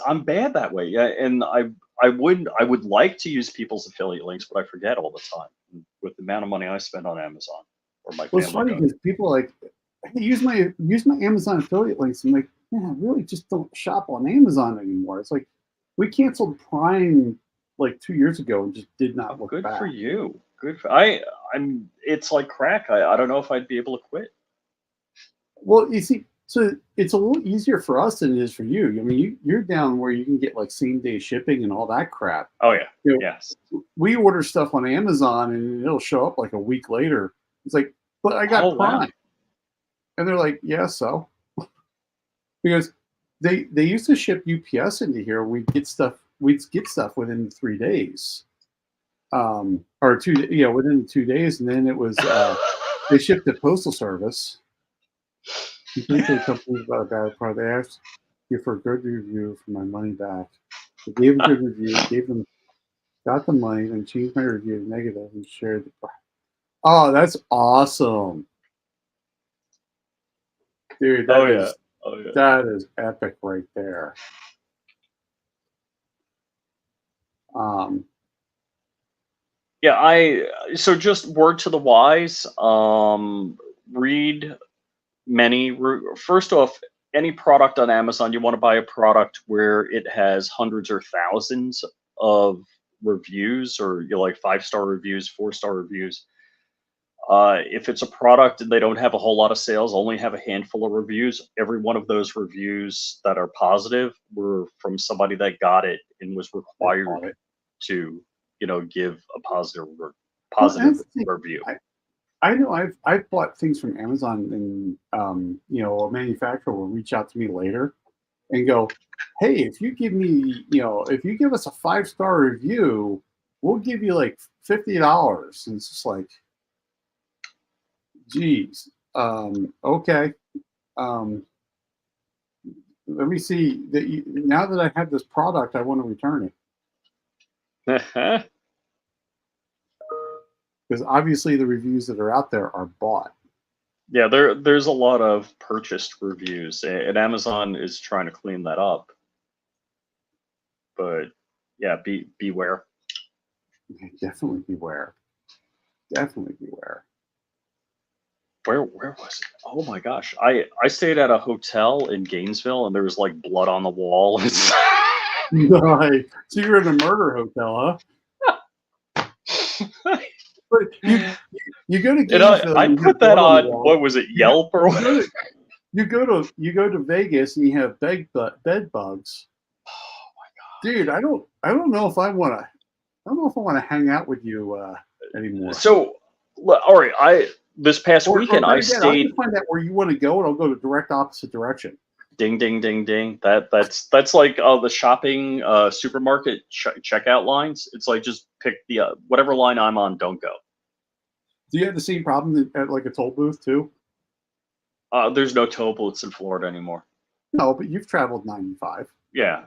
I'm bad that way. Yeah, and I would like to use people's affiliate links, but I forget all the time with the amount of money I spend on Amazon or my Well, it's family funny does. because people are like, hey, use my Amazon affiliate links. I'm like, yeah, I really just don't shop on Amazon anymore. It's like we canceled Prime like 2 years ago and just did not Oh, look good for back. you. Good for I'm. It's like crack. I don't know if I'd be able to quit. Well, you see, so it's a little easier for us than it is for you. I mean, you're down where you can get like same day shipping and all that crap. Oh yeah. You Yes. know, we order stuff on Amazon and it'll show up like a week later. It's like, but I got Oh wow. Prime, and they're like, yeah, so because they used to ship UPS into here. We'd get stuff within 3 days, or within 2 days, and then it was they shipped the postal service. Complained to the company about a bad product. They asked you for a good review for my money back. I gave a good review, got the money, then changed my review to negative and shared the product. Oh, that's awesome, dude. Oh yeah. Oh yeah. That is epic right there. Um, Yeah. So just word to the wise. Read first off, any product on Amazon, you want to buy a product where it has hundreds or thousands of reviews, or like 5-star reviews, 4-star reviews. If it's a product and they don't have a whole lot of sales, only have a handful of reviews, every one of those reviews that are positive were from somebody that got it and was I required bought it. to give a Well, positive that's the thing. review. I know I've bought things from Amazon, and a manufacturer will reach out to me later and go, hey, if you give us a 5-star review, we'll give you like $50. And it's just like, geez. Okay. Let me see that now that I have this product, I want to return it because obviously the reviews that are out there are bought. Yeah, there's a lot of purchased reviews, and Amazon is trying to clean that up. But yeah, beware. Definitely beware. Definitely beware. Where was it? Oh my gosh, I stayed at a hotel in Gainesville, and there was like blood on the wall. Nice. So you're in a murder hotel, huh? But you go to And Gainesville I and you have put that blood on the on, wall. what was it, Yelp or what? You go to Vegas and you have bed bugs. Oh my god. Dude, I don't know if I want to hang out with you anymore. So, all right, this past weekend I better yet, I'll stayed. just find out where you want to go, and I'll go the direct opposite direction. Ding ding ding ding. That's like the shopping supermarket checkout lines. It's like just pick the whatever line I'm on. Don't go. Do you have the same problem at like a toll booth too? There's no toll booths in Florida anymore. No, but you've traveled 95. Yeah.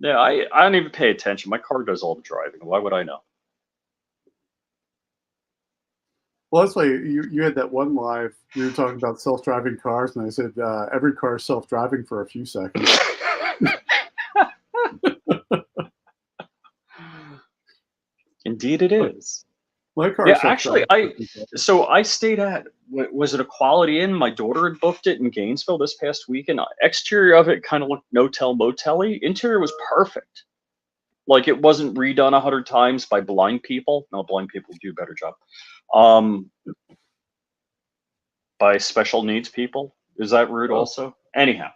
I don't even pay attention. My car does all the driving. Why would I know? Well, that's why you had that one live. We were talking about self-driving cars, and I said every car is self-driving for a few seconds. Indeed, it is. My car. Yeah, actually, I stayed at, was it a Quality Inn? My daughter had booked it in Gainesville this past weekend. Exterior of it kind of looked no-tell motel-y. Interior was perfect. Like it wasn't redone 100 times by blind people. No, blind people do a better job. By special needs people. Is that rude also? Anyhow,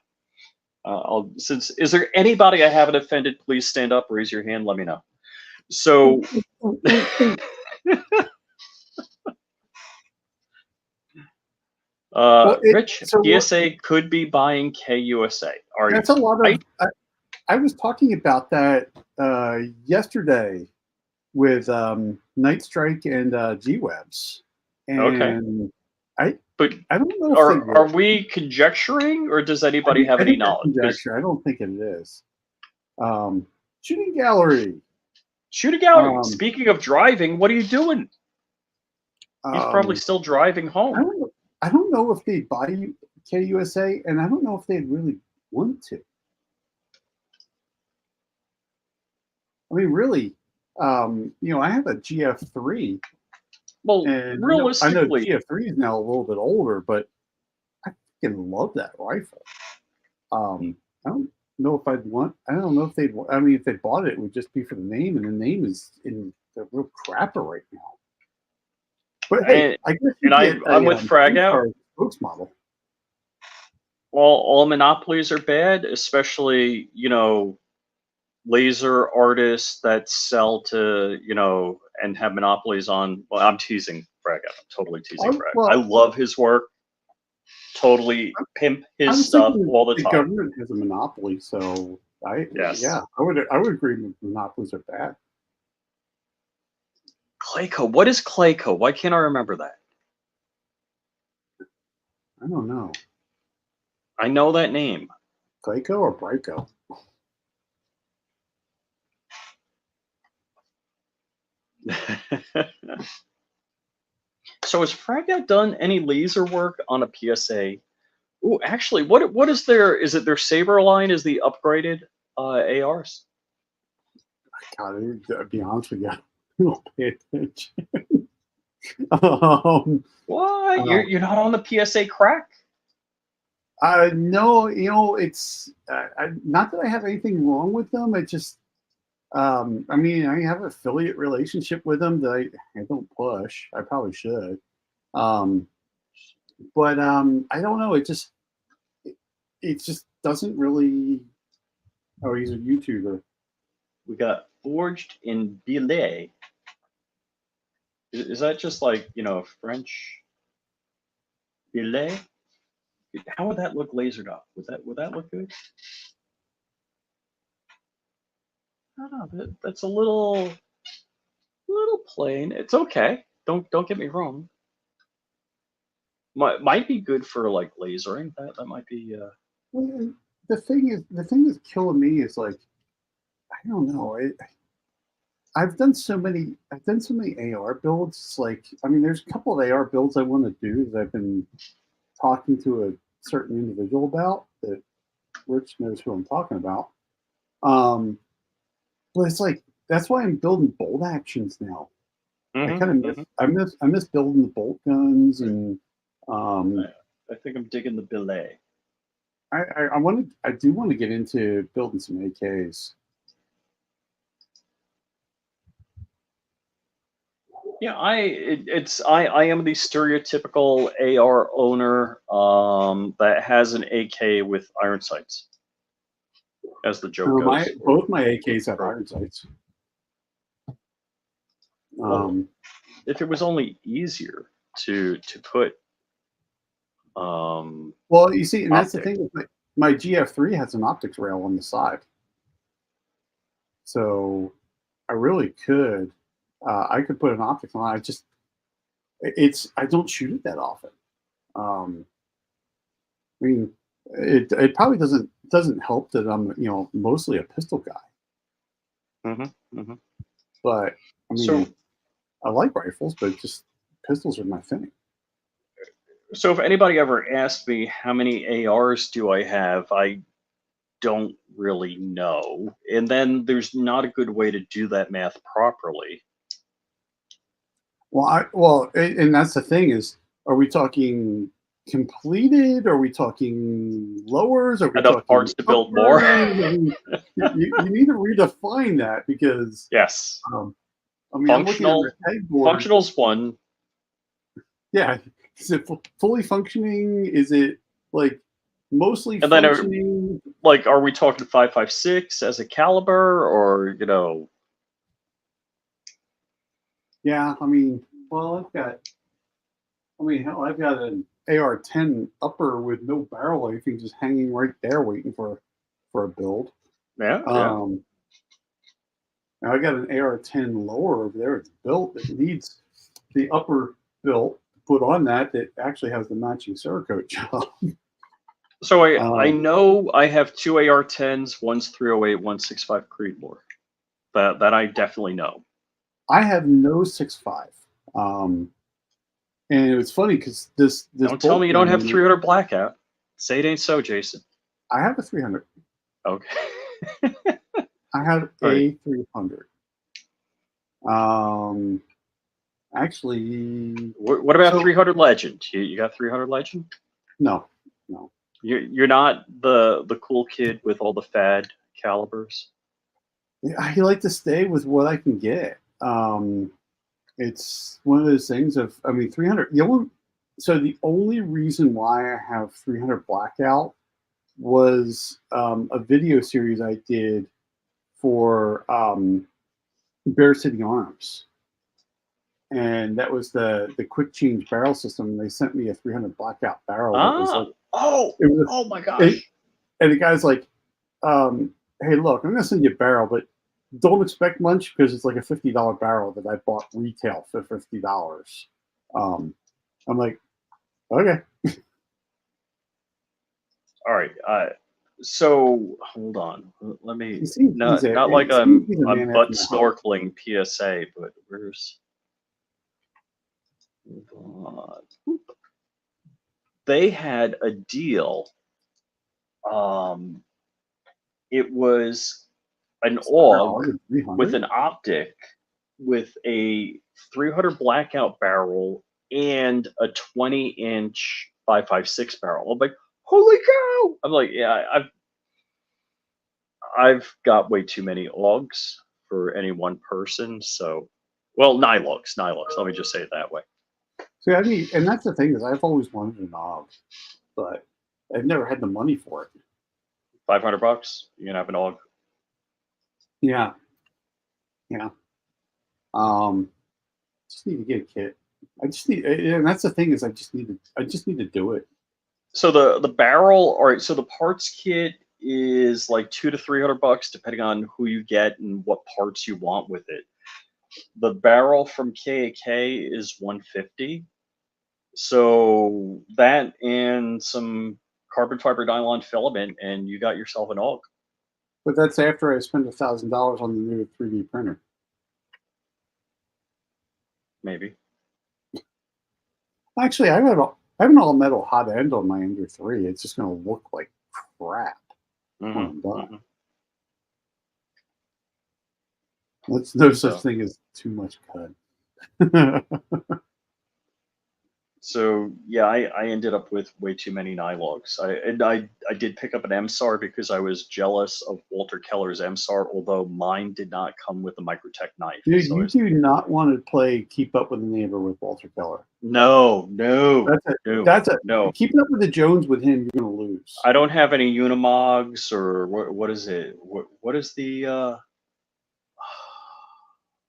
is there anybody I haven't offended? Please stand up, raise your hand, let me know. So, Rich, PSA could be buying KUSA. That's a lot of. I was talking about that yesterday with Night Strike and G-Webs, and okay. I don't know. Are we conjecturing, or does anybody have any knowledge? Conjecture. I don't think it is. Shooting gallery. Shooting gallery. Speaking of driving, what are you doing? He's probably still driving home. I don't know if they buy KUSA, and I don't know if they really want to. I mean, really, I have a GF3. Well, and realistically, I know GF3 is now a little bit older, but I fucking love that rifle. I don't know if I'd want. I don't know if they'd. I mean, if they bought it, it would just be for the name, and the name is in the real crapper right now. But hey, I guess I'm with Frag Out. Model. All monopolies are bad, especially laser artists that sell to and have monopolies on. Well, I'm teasing Frag Out. I'm totally teasing Frag. Well, I love his work. Totally pimp his stuff all the time. The government has a monopoly, so I would agree. Monopolies are bad. Clayco. What is Clayco? Why can't I remember that? I don't know. I know that name. Clayco or Brico? So has Frag done any laser work on a PSA? Oh, actually, what is their? Is it their Saber line? Is the upgraded ARs? God, to be honest with you, I don't pay attention. What? You're not on the PSA crack? No, it's not that I have anything wrong with them. It just, I mean, I have an affiliate relationship with them that I don't push. I probably should. But I don't know. It just doesn't really. Oh, he's a YouTuber. We got Forged in Billet. Is that just like French? Billet? How would that look lasered up? Would that look good? I don't know. That's a little plain. It's okay. don't get me wrong. Might be good for like lasering. That might be. Well, the thing that's killing me is like, I don't know. I've done so many AR builds. It's like, I mean, there's a couple of AR builds I want to do that I've been talking to a certain individual about, that Rich knows who I'm talking about. But it's like, that's why I'm building bolt actions now. I kind of miss I miss building the bolt guns, and I think I'm digging the billet. I do want to get into building some AKs. Yeah, I am the stereotypical AR owner that has an AK with iron sights, as the joke goes. Both my AKs have iron sights. If it was only easier to put. Well, you see, and that's the thing. My GF3 has an optics rail on the side, so I really could. I could put an optics on. I don't shoot it that often. I mean, it probably doesn't help that I'm mostly a pistol guy. But I mean, I like rifles, but just pistols are my thing. So if anybody ever asked me how many ARs do I have, I don't really know. And then there's not a good way to do that math properly. Well, and that's the thing is, are we talking completed? Are we talking lowers? Are we enough talking parts to build more? you need to redefine that, because yes. I mean, functional's one. Yeah. Is it fully functioning? Is it like mostly functioning? Like, are we talking 5.56 as a caliber, or Yeah, I mean, well, I've got an AR-10 upper with no barrel or anything, just hanging right there waiting for a build. Yeah. Now I got an AR-10 lower over there. It's built. It needs the upper built put on that actually has the matching Cerakote job. So I know I have two AR-10s. One's 308, one's 6.5 Creedmoor. That I definitely know. I have no 6.5. And it was funny because this don't tell me you don't have 300 blackout. Say it ain't so, Jason. I have a 300. Okay. I have a 300. Actually, what about 300 Legend? You got 300 Legend? No. You're not the cool kid with all the fad calibers. I like to stay with what I can get. It's one of those things of, I mean, 300. So the only reason why I have 300 blackout was a video series I did for Bear City Arms, and that was the quick change barrel system. They sent me a 300 blackout barrel. Oh my gosh! And the guy's like, "Hey, look, I'm gonna send you a barrel, but don't expect much because it's like a $50 barrel that I bought retail for $50." I'm like, okay. All right. So hold on. Let me. Not I'm butt snorkeling PSA, but where's? They had a deal. It was an AUG with an optic with a 300 blackout barrel and a 20-inch 5.56 barrel. I'm like, holy cow! I'm like, yeah, I've got way too many AUGs for any one person. So, well, Nylogs. Let me just say it that way. See, I mean, and that's the thing is, I've always wanted an AUG, but I've never had the money for it. $500, you can have an AUG. Yeah. Just need to get a kit. And that's the thing is, I just need to do it. So the barrel, all right. So the parts kit is like $200 to $300, depending on who you get and what parts you want with it. the barrel from KAK is 150. So that and some carbon fiber nylon filament, and you got yourself an AUG. But that's after I spend $1,000 on the new 3D printer. Maybe. Actually, I have an all metal hot end on my Ender 3. It's just going to look like crap when I'm done. There's no such thing as too much cut. So yeah, I ended up with way too many Nylogs. I did pick up an MSAR because I was jealous of Walter Keller's MSAR, although mine did not come with a Microtech knife. Dude, so you do not want to play Keep Up with the Neighbor with Walter Keller. No. Keeping Up with the Jones with him, you're going to lose. I don't have any Unimogs or what is it? What is the?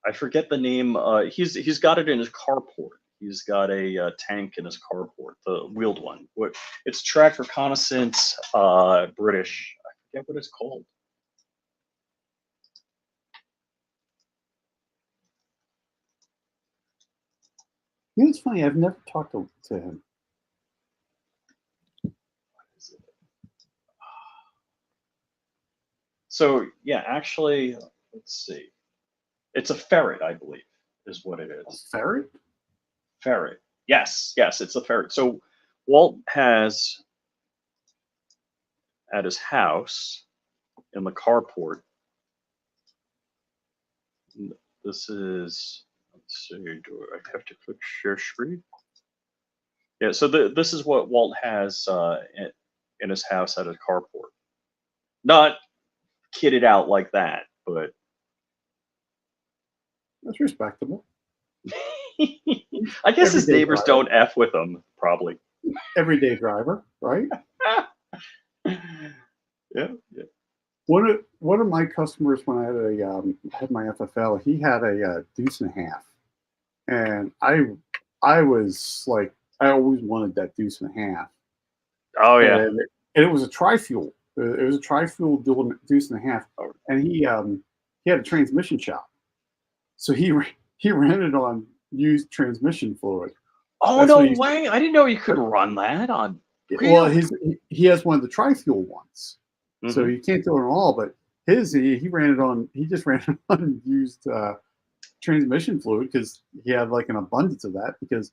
I forget the name. He's got it in his carport. He's got a tank in his carport, the wheeled one. It's track reconnaissance, British. I forget what it's called. You know, it's funny. I've never talked to him. What is it? So yeah, actually, let's see. It's a ferret, I believe, is what it is. A ferret? Ferret. Yes, it's a ferret. So Walt has at his house in the carport. This is, let's see, do I have to click share screen? Yeah, so this is what Walt has in his house at his carport. Not kitted out like that, but that's respectable. I guess his neighbors don't F with him, probably. Everyday driver, right? Yeah. One of my customers, when I had my FFL, he had a deuce and a half, and I was like, I always wanted that deuce and a half. Oh yeah, and it was a tri-fuel. It was a tri-fuel deuce and a half, and he had a transmission shop, so he ran it on used transmission fluid. Oh, that's no way! I didn't know you could run that on. Well, he has one of the tri-fuel ones, so you can't do it all. But he ran it on. He just ran it on used transmission fluid because he had like an abundance of that because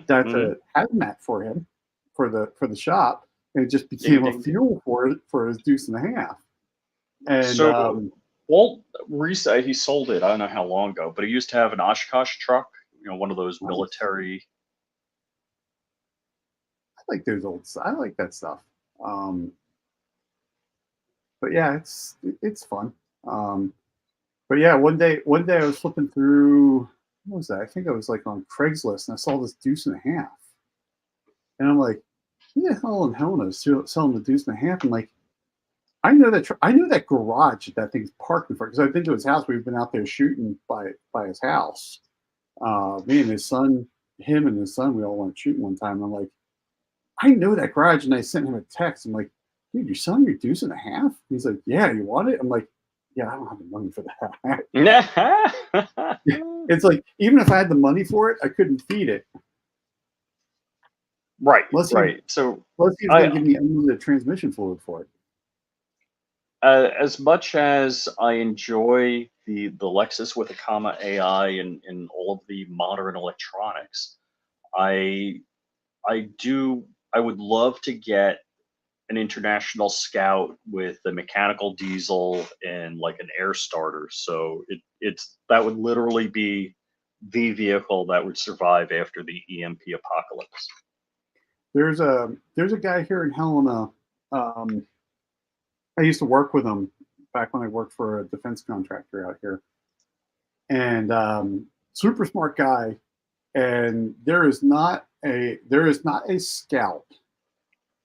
that's a hazmat for him for the shop, and it just became a fuel for his deuce and a half. And so Walt recently he sold it. I don't know how long ago, but he used to have an Oshkosh truck. You know, one of those military. I like those old. I like that stuff. But yeah, it's fun. But yeah, one day I was flipping through. What was that? I think I was like on Craigslist, and I saw this deuce and a half, and I'm like, "Who the hell in Helena is selling the deuce and a half?" And like, I know that garage that thing's parked in front because I've been to his house. We've been out there shooting by his house. Me and his son, him and his son, we all went shooting one time. And I'm like, I know that garage, and I sent him a text. I'm like, dude, you're selling your deuce and a half? He's like, yeah, you want it? I'm like, yeah, I don't have the money for that. It's like, even if I had the money for it, I couldn't feed it. Right. Unless he's going to give me unlimited transmission fluid for it. As much as I enjoy the Lexus with a comma AI and all of the modern electronics, I would love to get an International Scout with a mechanical diesel and like an air starter. So that would literally be the vehicle that would survive after the EMP apocalypse. There's a guy here in Helena. I used to work with him back when I worked for a defense contractor out here, and super smart guy. And there is not a Scout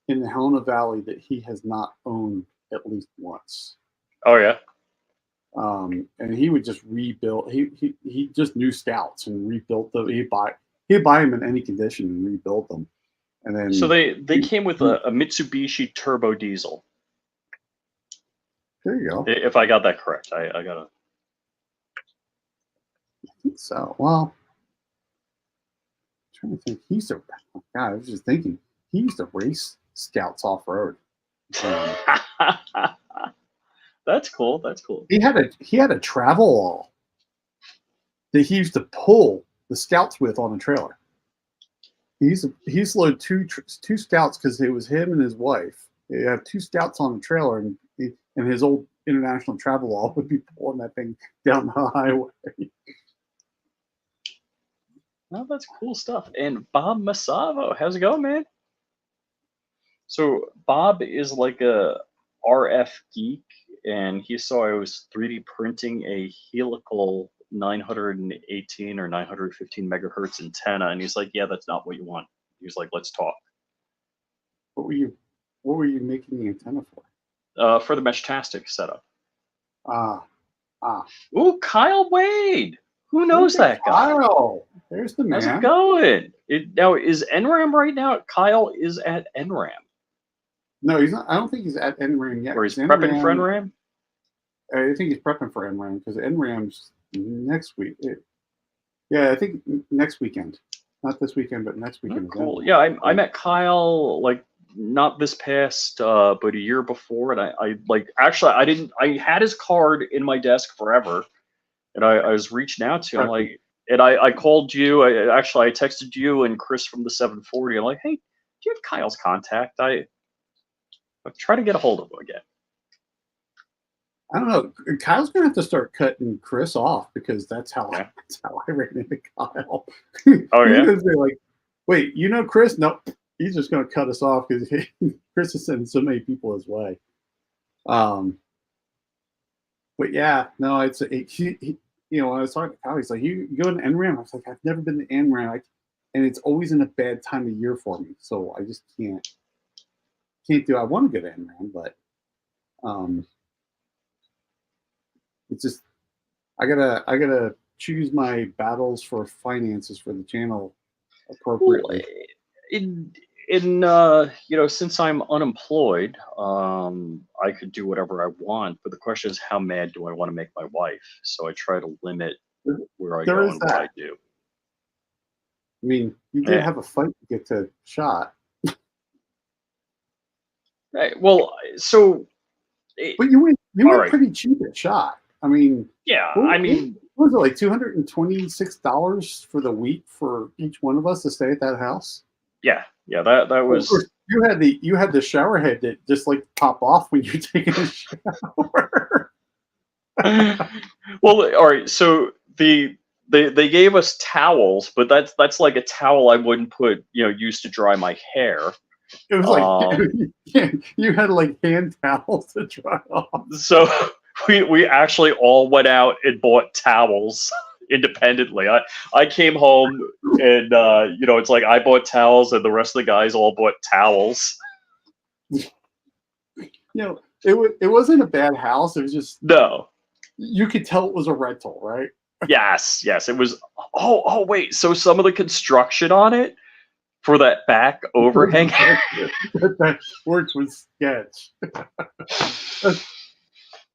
in the Helena Valley that he has not owned at least once. Oh yeah. And he would just rebuild. He just knew Scouts and rebuilt them. He'd buy them in any condition and rebuild them. And then so they came with a Mitsubishi turbo diesel. There you go. If I got that correct, I gotta. think so. Well, I'm trying to think. He used to. Oh God, I was just thinking. He used to race scouts off road. That's cool. That's cool. He had a travel wall that he used to pull the scouts with on a trailer. He's loaded two scouts because it was him and his wife. They have two scouts on the trailer, and his old international travel wall would be pulling that thing down the highway. Oh, that's cool stuff. And Bob Masavo, how's it going, man? So Bob is like a RF geek, and he saw I was 3D printing a helical 918 or 915 megahertz antenna, and he's like, "Yeah, that's not what you want." He's like, "Let's talk." What were you What were you making the antenna for? For the Meshtastic setup. Ah, ah. Ooh, Kyle Wade. Who Look knows at that guy? Kyle. There's the How's it man. going? Now is NRAM right now? Kyle is at NRAM, No, he's not. I don't think he's at NRAM yet. or he's 'Cause prepping for NRAM. I think he's prepping for NRAM because NRAM's next week. Yeah, I think next weekend. Not this weekend, but next Oh, weekend. cool. Yeah, I met Kyle like not this past, but a year before, and I like actually I didn't I had his card in my desk forever, and I was reaching out to him like, and I called you. I texted you and Chris from the 740. I'm like, hey, do you have Kyle's contact? I try to get a hold of him again. I don't know. Kyle's gonna have to start cutting Chris off because that's how Yeah. that's how I ran into Kyle. Oh yeah. He's gonna say like, "Wait, you know Chris? Nope." He's just gonna cut us off because Chris is sending so many people his way. But yeah, no, when I was talking to Kyle, he's like, "You go to NRAM?" I was like, "I've never been to NRAM, and it's always in a bad time of year for me, so I just can't do. I want to go to NRAM, but um, it's just I gotta choose my battles for finances for the channel Well, appropriately. since I'm unemployed, I could do whatever I want. But the question is, how mad do I want to make my wife? So I try to limit where I There go is and what I that. do. I mean, you did Yeah. have a fight to get to shot, Right. Well, so but you all went right. pretty cheap at shot. I mean, Yeah. what was it like $226 for the week for each one of us to stay at that house? Yeah. That Well, of course, was you had the shower head that just like pop off when you're taking a shower. well. All right. So they gave us towels, but that's like a towel I wouldn't use to dry my hair. It was like Um, you had like hand towels to dry off. So we actually all went out and bought towels independently. I came home and it's like I bought towels and the rest of the guys all bought towels. It wasn't a bad house. It was just No. you could tell it was a rental, right? Yes, it was. Oh wait. So some of the construction on it for that back overhang. That works with sketch.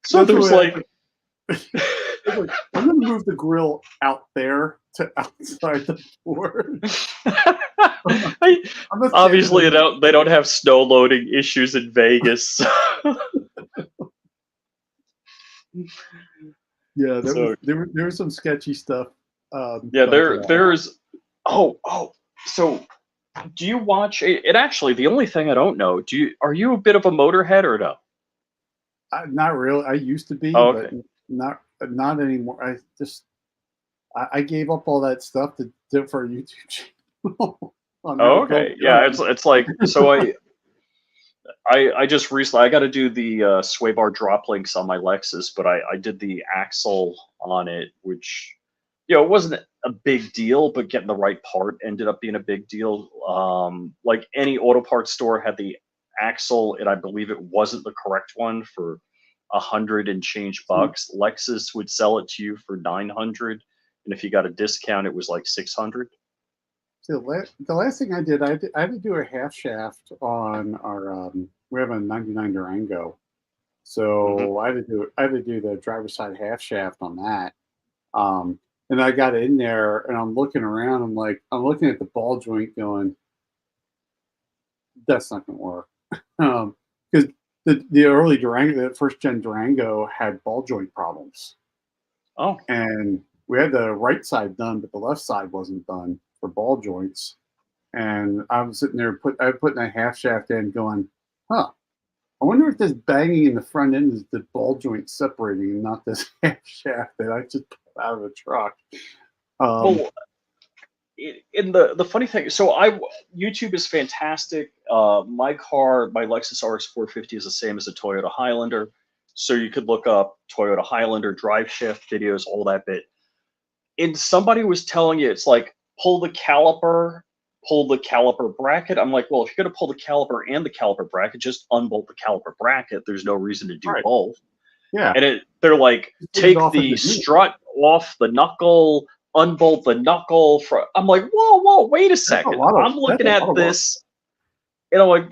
So That's the there's way like I was like, I'm gonna move the grill out there to outside the door. I'm not obviously standing they don't have snow loading issues in Vegas. Yeah, So there was some sketchy stuff. yeah, But there's so do you watch it? Actually, the only thing I don't know, are you a bit of a Motorhead or no? not really. I used to be, Oh, but okay. not anymore. I gave up all that stuff to do for a YouTube channel. I'll never Oh, go okay. Yeah, again. it's like so I just recently I got to do the sway bar drop links on my Lexus, but I did the axle on it, which it wasn't a big deal, but getting the right part ended up being a big deal. Like any auto parts store had the axle, and I believe it wasn't the correct one for 100 and change bucks. Lexus would sell it to you for 900, and if you got a discount, it was like 600. So the last thing I had to do a half shaft on our we have a '99 Durango, Hmm. so I had to do the driver's side half shaft on that. Um, And I got in there and I'm looking around. I'm looking at the ball joint going, that's not going to work. Because the early Durango, the first gen Durango had ball joint problems. Oh, And we had the right side done, but the left side wasn't done for ball joints. And I was sitting there, putting a half shaft in going, huh, I wonder if this banging in the front end is the ball joint separating and not this half shaft that I just put out of the truck. well, in the funny thing, so YouTube is fantastic. My car, my Lexus RX 450 is the same as a Toyota Highlander, so you could look up Toyota Highlander drive shaft videos, all that bit. And somebody was telling you it's like pull the caliper bracket. I'm like, well, if you're gonna pull the caliper and the caliper bracket, just unbolt the caliper bracket. There's no reason to do Right. both. Yeah. And they're like, take the strut off the knuckle, unbolt the knuckle. I'm like, whoa, wait a second. I'm looking at this, and I'm like,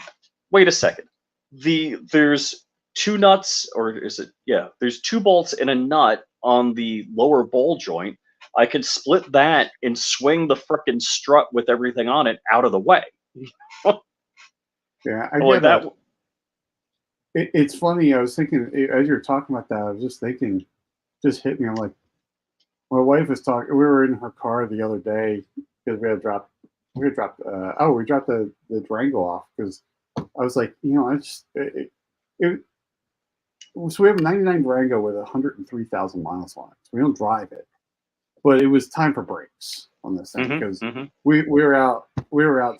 wait a second. There's two nuts, or is it? Yeah, there's two bolts and a nut on the lower ball joint. I can split that and swing the frickin' strut with everything on it out of the way. Yeah, I'm like that. It's funny. I was thinking as you were talking about that. I was just thinking, just hit me. I'm like, my wife was talking. We were in her car the other day because we dropped the Durango off because I was like, so we have a 99 Durango with 103,000 miles on it. So we don't drive it, but it was time for brakes on this thing because we were out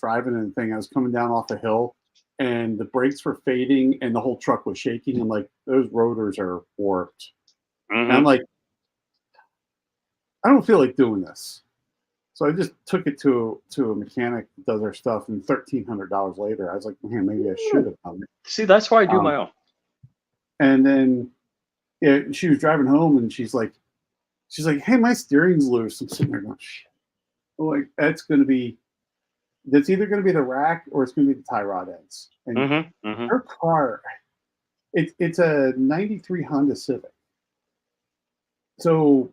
driving and the thing. I was coming down off a hill and the brakes were fading and the whole truck was shaking. I'm like, those rotors are warped. And I'm like, I don't feel like doing this. So I just took it to a mechanic that does our stuff, and $1,300 later, I was like, man, maybe I should have done it. See, that's why I do my own. And then she was driving home, and she's like, hey, my steering's loose. I'm sitting there going, shit. I'm like, that's either going to be the rack or it's going to be the tie rod ends. And her car, it's a 93 Honda Civic. So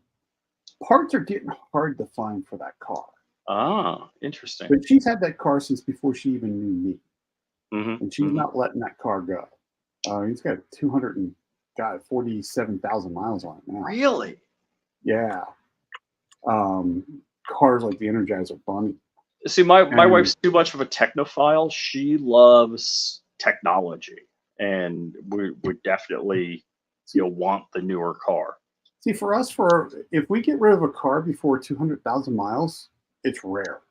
parts are getting hard to find for that car. Ah, interesting. But she's had that car since before she even knew me. And she's not letting that car go. He's got 247,000 miles on it now. Really? Yeah. Cars like the Energizer Bunny. See, my wife's too much of a technophile. She loves technology, and we would definitely want the newer car. See, for us, if we get rid of a car before 200,000 miles, it's rare.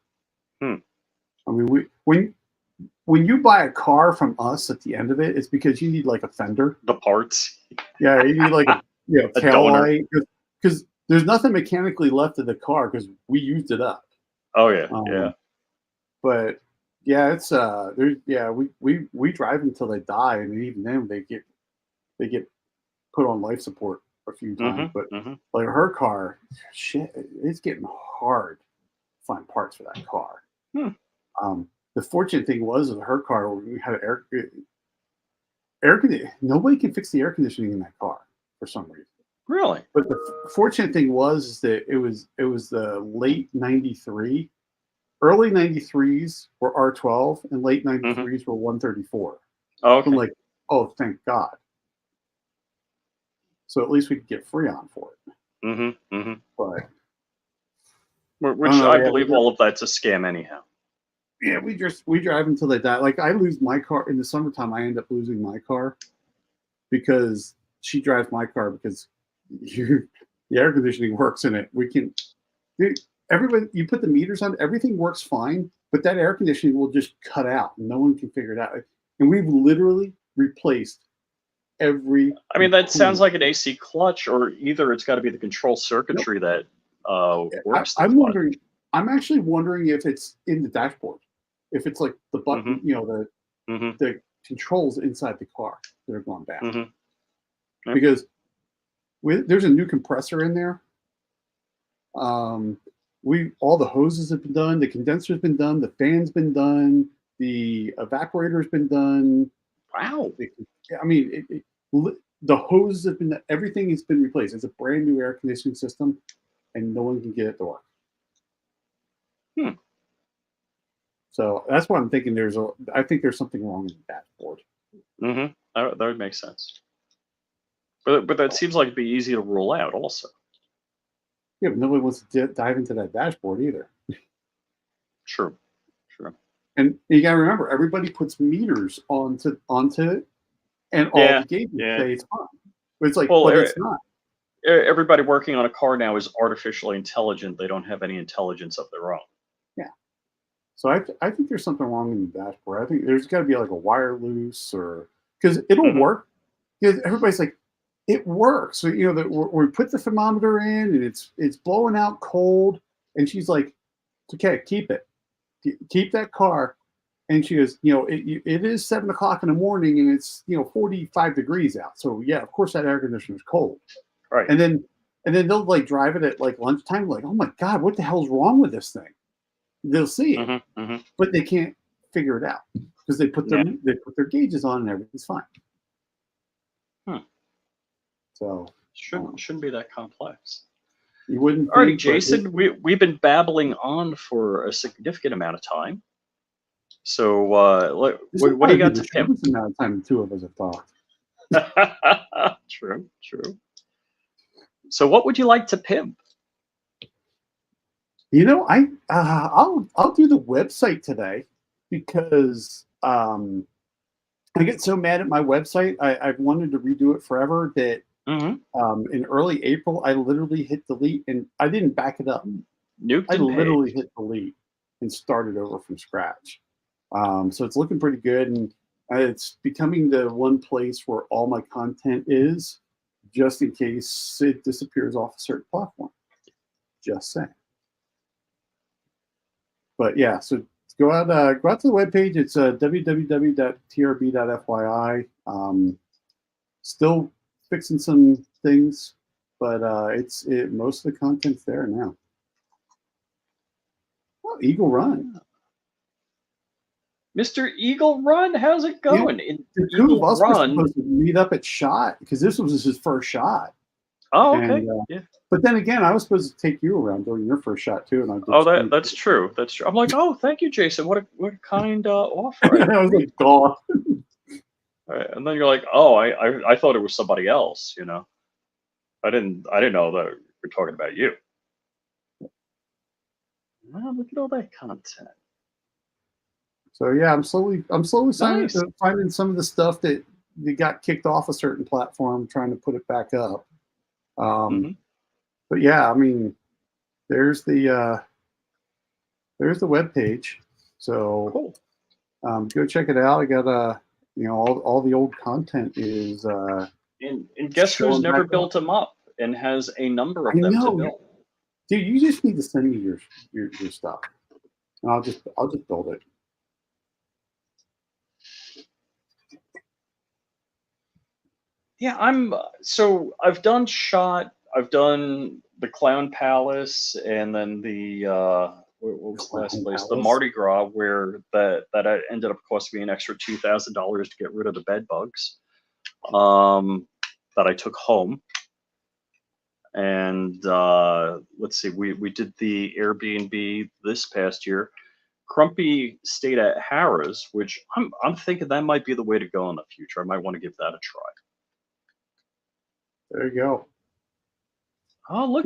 I mean, when you buy a car from us at the end of it, it's because you need like a fender, the parts. Yeah, you need like a tail light because there's nothing mechanically left of the car because we used it up. Oh yeah, yeah. But yeah, it's we drive until they die, and even then they get put on life support a few times. But like her car, shit, it's getting hard to find parts for that car. The fortunate thing was with her car, we had air conditioning. Nobody can fix the air conditioning in that car for some reason. Really? But the fortunate thing was that it was the late '93. Early 93s were R12 and late 93s were 134. Oh, okay. I'm like, oh, thank God. So at least we could get Freon for it. But which I believe all of that's a scam anyhow. Yeah, we drive until they die. Like I lose my car in the summertime. I end up losing my car because she drives my car because the air conditioning works in it. Everybody, you put the meters on, everything works fine, but that air conditioning will just cut out. No one can figure it out. And we've literally replaced every. I mean, that sounds like an AC clutch, or either it's got to be the control circuitry that works. I'm wondering. I'm actually wondering if it's in the dashboard, if it's like the button, the controls inside the car that are going bad. Because there's a new compressor in there. All the hoses have been done, the condenser's been done, the fan's been done, the evaporator's been done. Wow. I mean, the hoses have been, everything has been replaced. It's a brand new air conditioning system. and no one can get it to work. Hmm. So that's why I'm thinking I think there's something wrong with the dashboard. Mm-hmm. That would make sense. But that seems like it'd be easy to rule out also. Yeah, but nobody wants to dive into that dashboard either. True. True. And you got to remember, everybody puts meters onto it, and all the Yeah. gauges Yeah. say it's fine. But it's like, Well, but it's not. everybody working on a car now is artificially intelligent. They don't have any intelligence of their own. Yeah. So I think there's something wrong in the dashboard. I think there's got to be like a wire loose, or because it'll Mm-hmm. work. Because everybody's like, it works. So we put the thermometer in, and it's blowing out cold, and she's like, it's okay, keep it, keep that car. And she goes, it is 7 o'clock in the morning, and it's 45 degrees out. So yeah, of course that air conditioner is cold. Right. And then they'll like drive it at like lunchtime, like, oh my God, what the hell's wrong with this thing? They'll see it, Mm-hmm. Mm-hmm. but they can't figure it out because they put their gauges on and everything's fine. Hmm. So shouldn't be that complex. you wouldn't. Alrighty, Jason, we've been babbling on for a significant amount of time. So what do you got to pimp? The amount of time the two of us have talked. True. So what would you like to pimp? I'll do the website today because I get so mad at my website. I've wanted to redo it forever that in early April I literally hit delete, and I didn't back it up. I literally hit delete and started over from scratch. So it's looking pretty good, and it's becoming the one place where all my content is, just in case it disappears off a certain platform. Just saying. But yeah, so go out to the webpage. It's www.trb.fyi. Still fixing some things, but most of the content's there now. Oh, Eagle Run. Mr. Eagle Run, how's it going? The two of us were supposed to meet up at SHOT because this was his first SHOT. Oh, okay. Yeah. But then again, I was supposed to take you around during your first SHOT too, and I did. Oh, that's true. That's true. I'm like, oh, thank you, Jason. What a kind offer. I was like, God. Right. And then you're like, oh, I thought it was somebody else. I didn't know that we're talking about you. Well, look at all that content. So yeah, I'm slowly finding some of the stuff that got kicked off a certain platform, trying to put it back up. But yeah, I mean, there's the web page. So cool. Go check it out. I got all the old content is. And guess who's never built them up and has a number of them to build. Dude, you just need to send me your stuff, and I'll just build it. Yeah, I've done SHOT, I've done the Clown Palace, and then the what was the last place? The Mardi Gras, where that ended up costing me an extra $2,000 to get rid of the bed bugs that I took home. And let's see, we did the Airbnb this past year. Crumpy stayed at Harrah's, which I'm thinking that might be the way to go in the future. I might want to give that a try. There you go. Oh, look!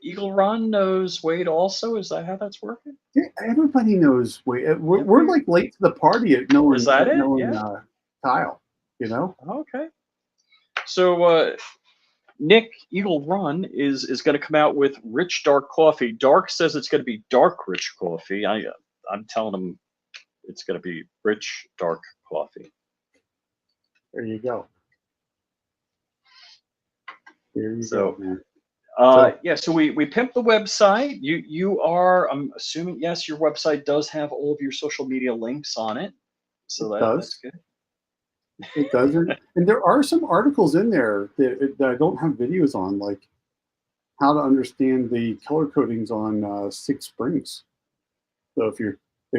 Eagle Run knows Wade also. Is that how that's working? Yeah, everybody knows Wade. We're like late to the party at knowing. Is that it? Yeah. Kyle, Okay. So Nick Eagle Run is going to come out with rich dark coffee. Dark says it's going to be dark rich coffee. I'm telling him it's going to be rich dark coffee. There you go. So we pimp the website. You are, I'm assuming, yes, your website does have all of your social media links on it. So that's good. It does. And there are some articles in there that I don't have videos on, like how to understand the color codings on Six Springs. So if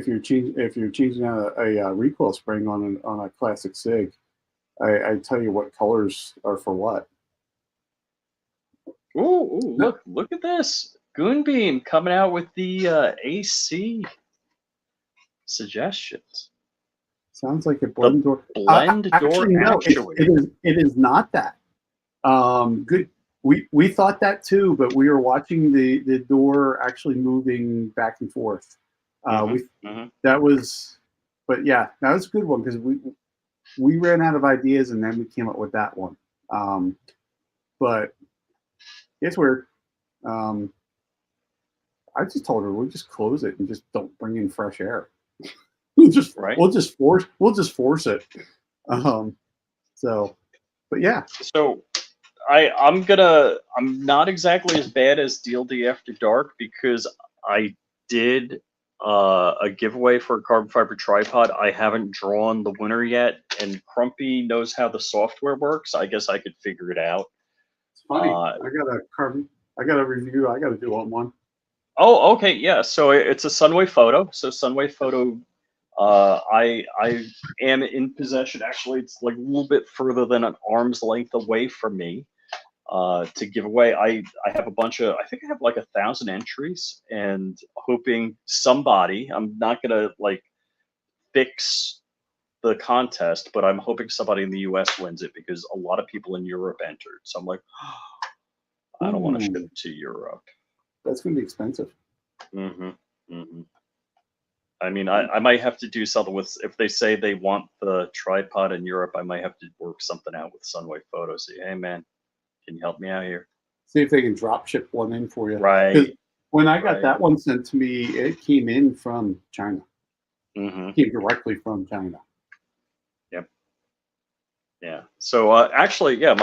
you're changing out a recoil spring on a classic SIG, I tell you what colors are for what. Ooh, look at this. Goonbeam coming out with the AC suggestions. Sounds like a The blend door. blend door Actually, no, actuator. it is not that. Good. We thought that too, but we were watching the door actually moving back and forth. That was, but yeah, that was a good one because we ran out of ideas and then we came up with that one. But it's weird. I just told her we'll just close it and just don't bring in fresh air. we'll just force it. So, but yeah. So I'm not exactly as bad as DLD After Dark because I did a giveaway for a carbon fiber tripod. I haven't drawn the winner yet, and Crumpy knows how the software works. I guess I could figure it out. It's funny. I got a review. I got to do on one. Oh, okay, yeah. So it's a Sunway Photo. So Sunway Photo, I am in possession. Actually, it's like a little bit further than an arm's length away from me. To give away. I have a bunch of, I think I have like 1,000 entries, and hoping somebody, I'm not gonna like fix the contest, but I'm hoping somebody in the US wins it because a lot of people in Europe entered. So I'm like, I don't want to ship to Europe. That's going to be expensive. I mean, I might have to do something with, if they say they want the tripod in Europe, I might have to work something out with Sunway Photo. Say, hey man, can you help me out here? See if they can drop ship one in for you. Right. When I got that one sent to me, it came in from China. It came directly from China. Yep. Yeah. So actually, yeah,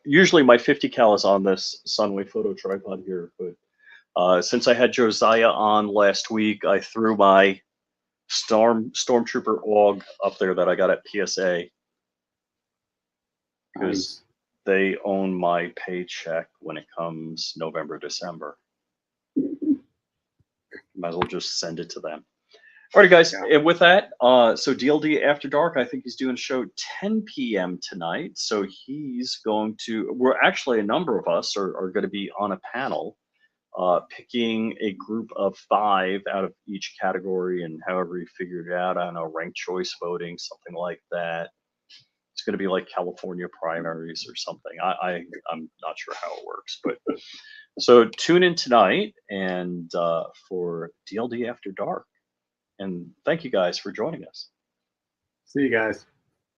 usually my 50 cal is on this Sunway Photo tripod here, but since I had Josiah on last week, I threw my Stormtrooper AUG up there that I got at PSA because they own my paycheck when it comes November, December. Might as well just send it to them. Alrighty, guys. Yeah. And with that, so DLD After Dark, I think he's doing a show 10 p.m. tonight. So he's going to, we're actually, a number of us are going to be on a panel picking a group of 5 out of each category, and however he figured it out, I don't know, ranked choice voting, something like that. It's going to be like California primaries or something. I'm not sure how it works, but so tune in tonight and for DLD After Dark. And thank you guys for joining us. See you guys.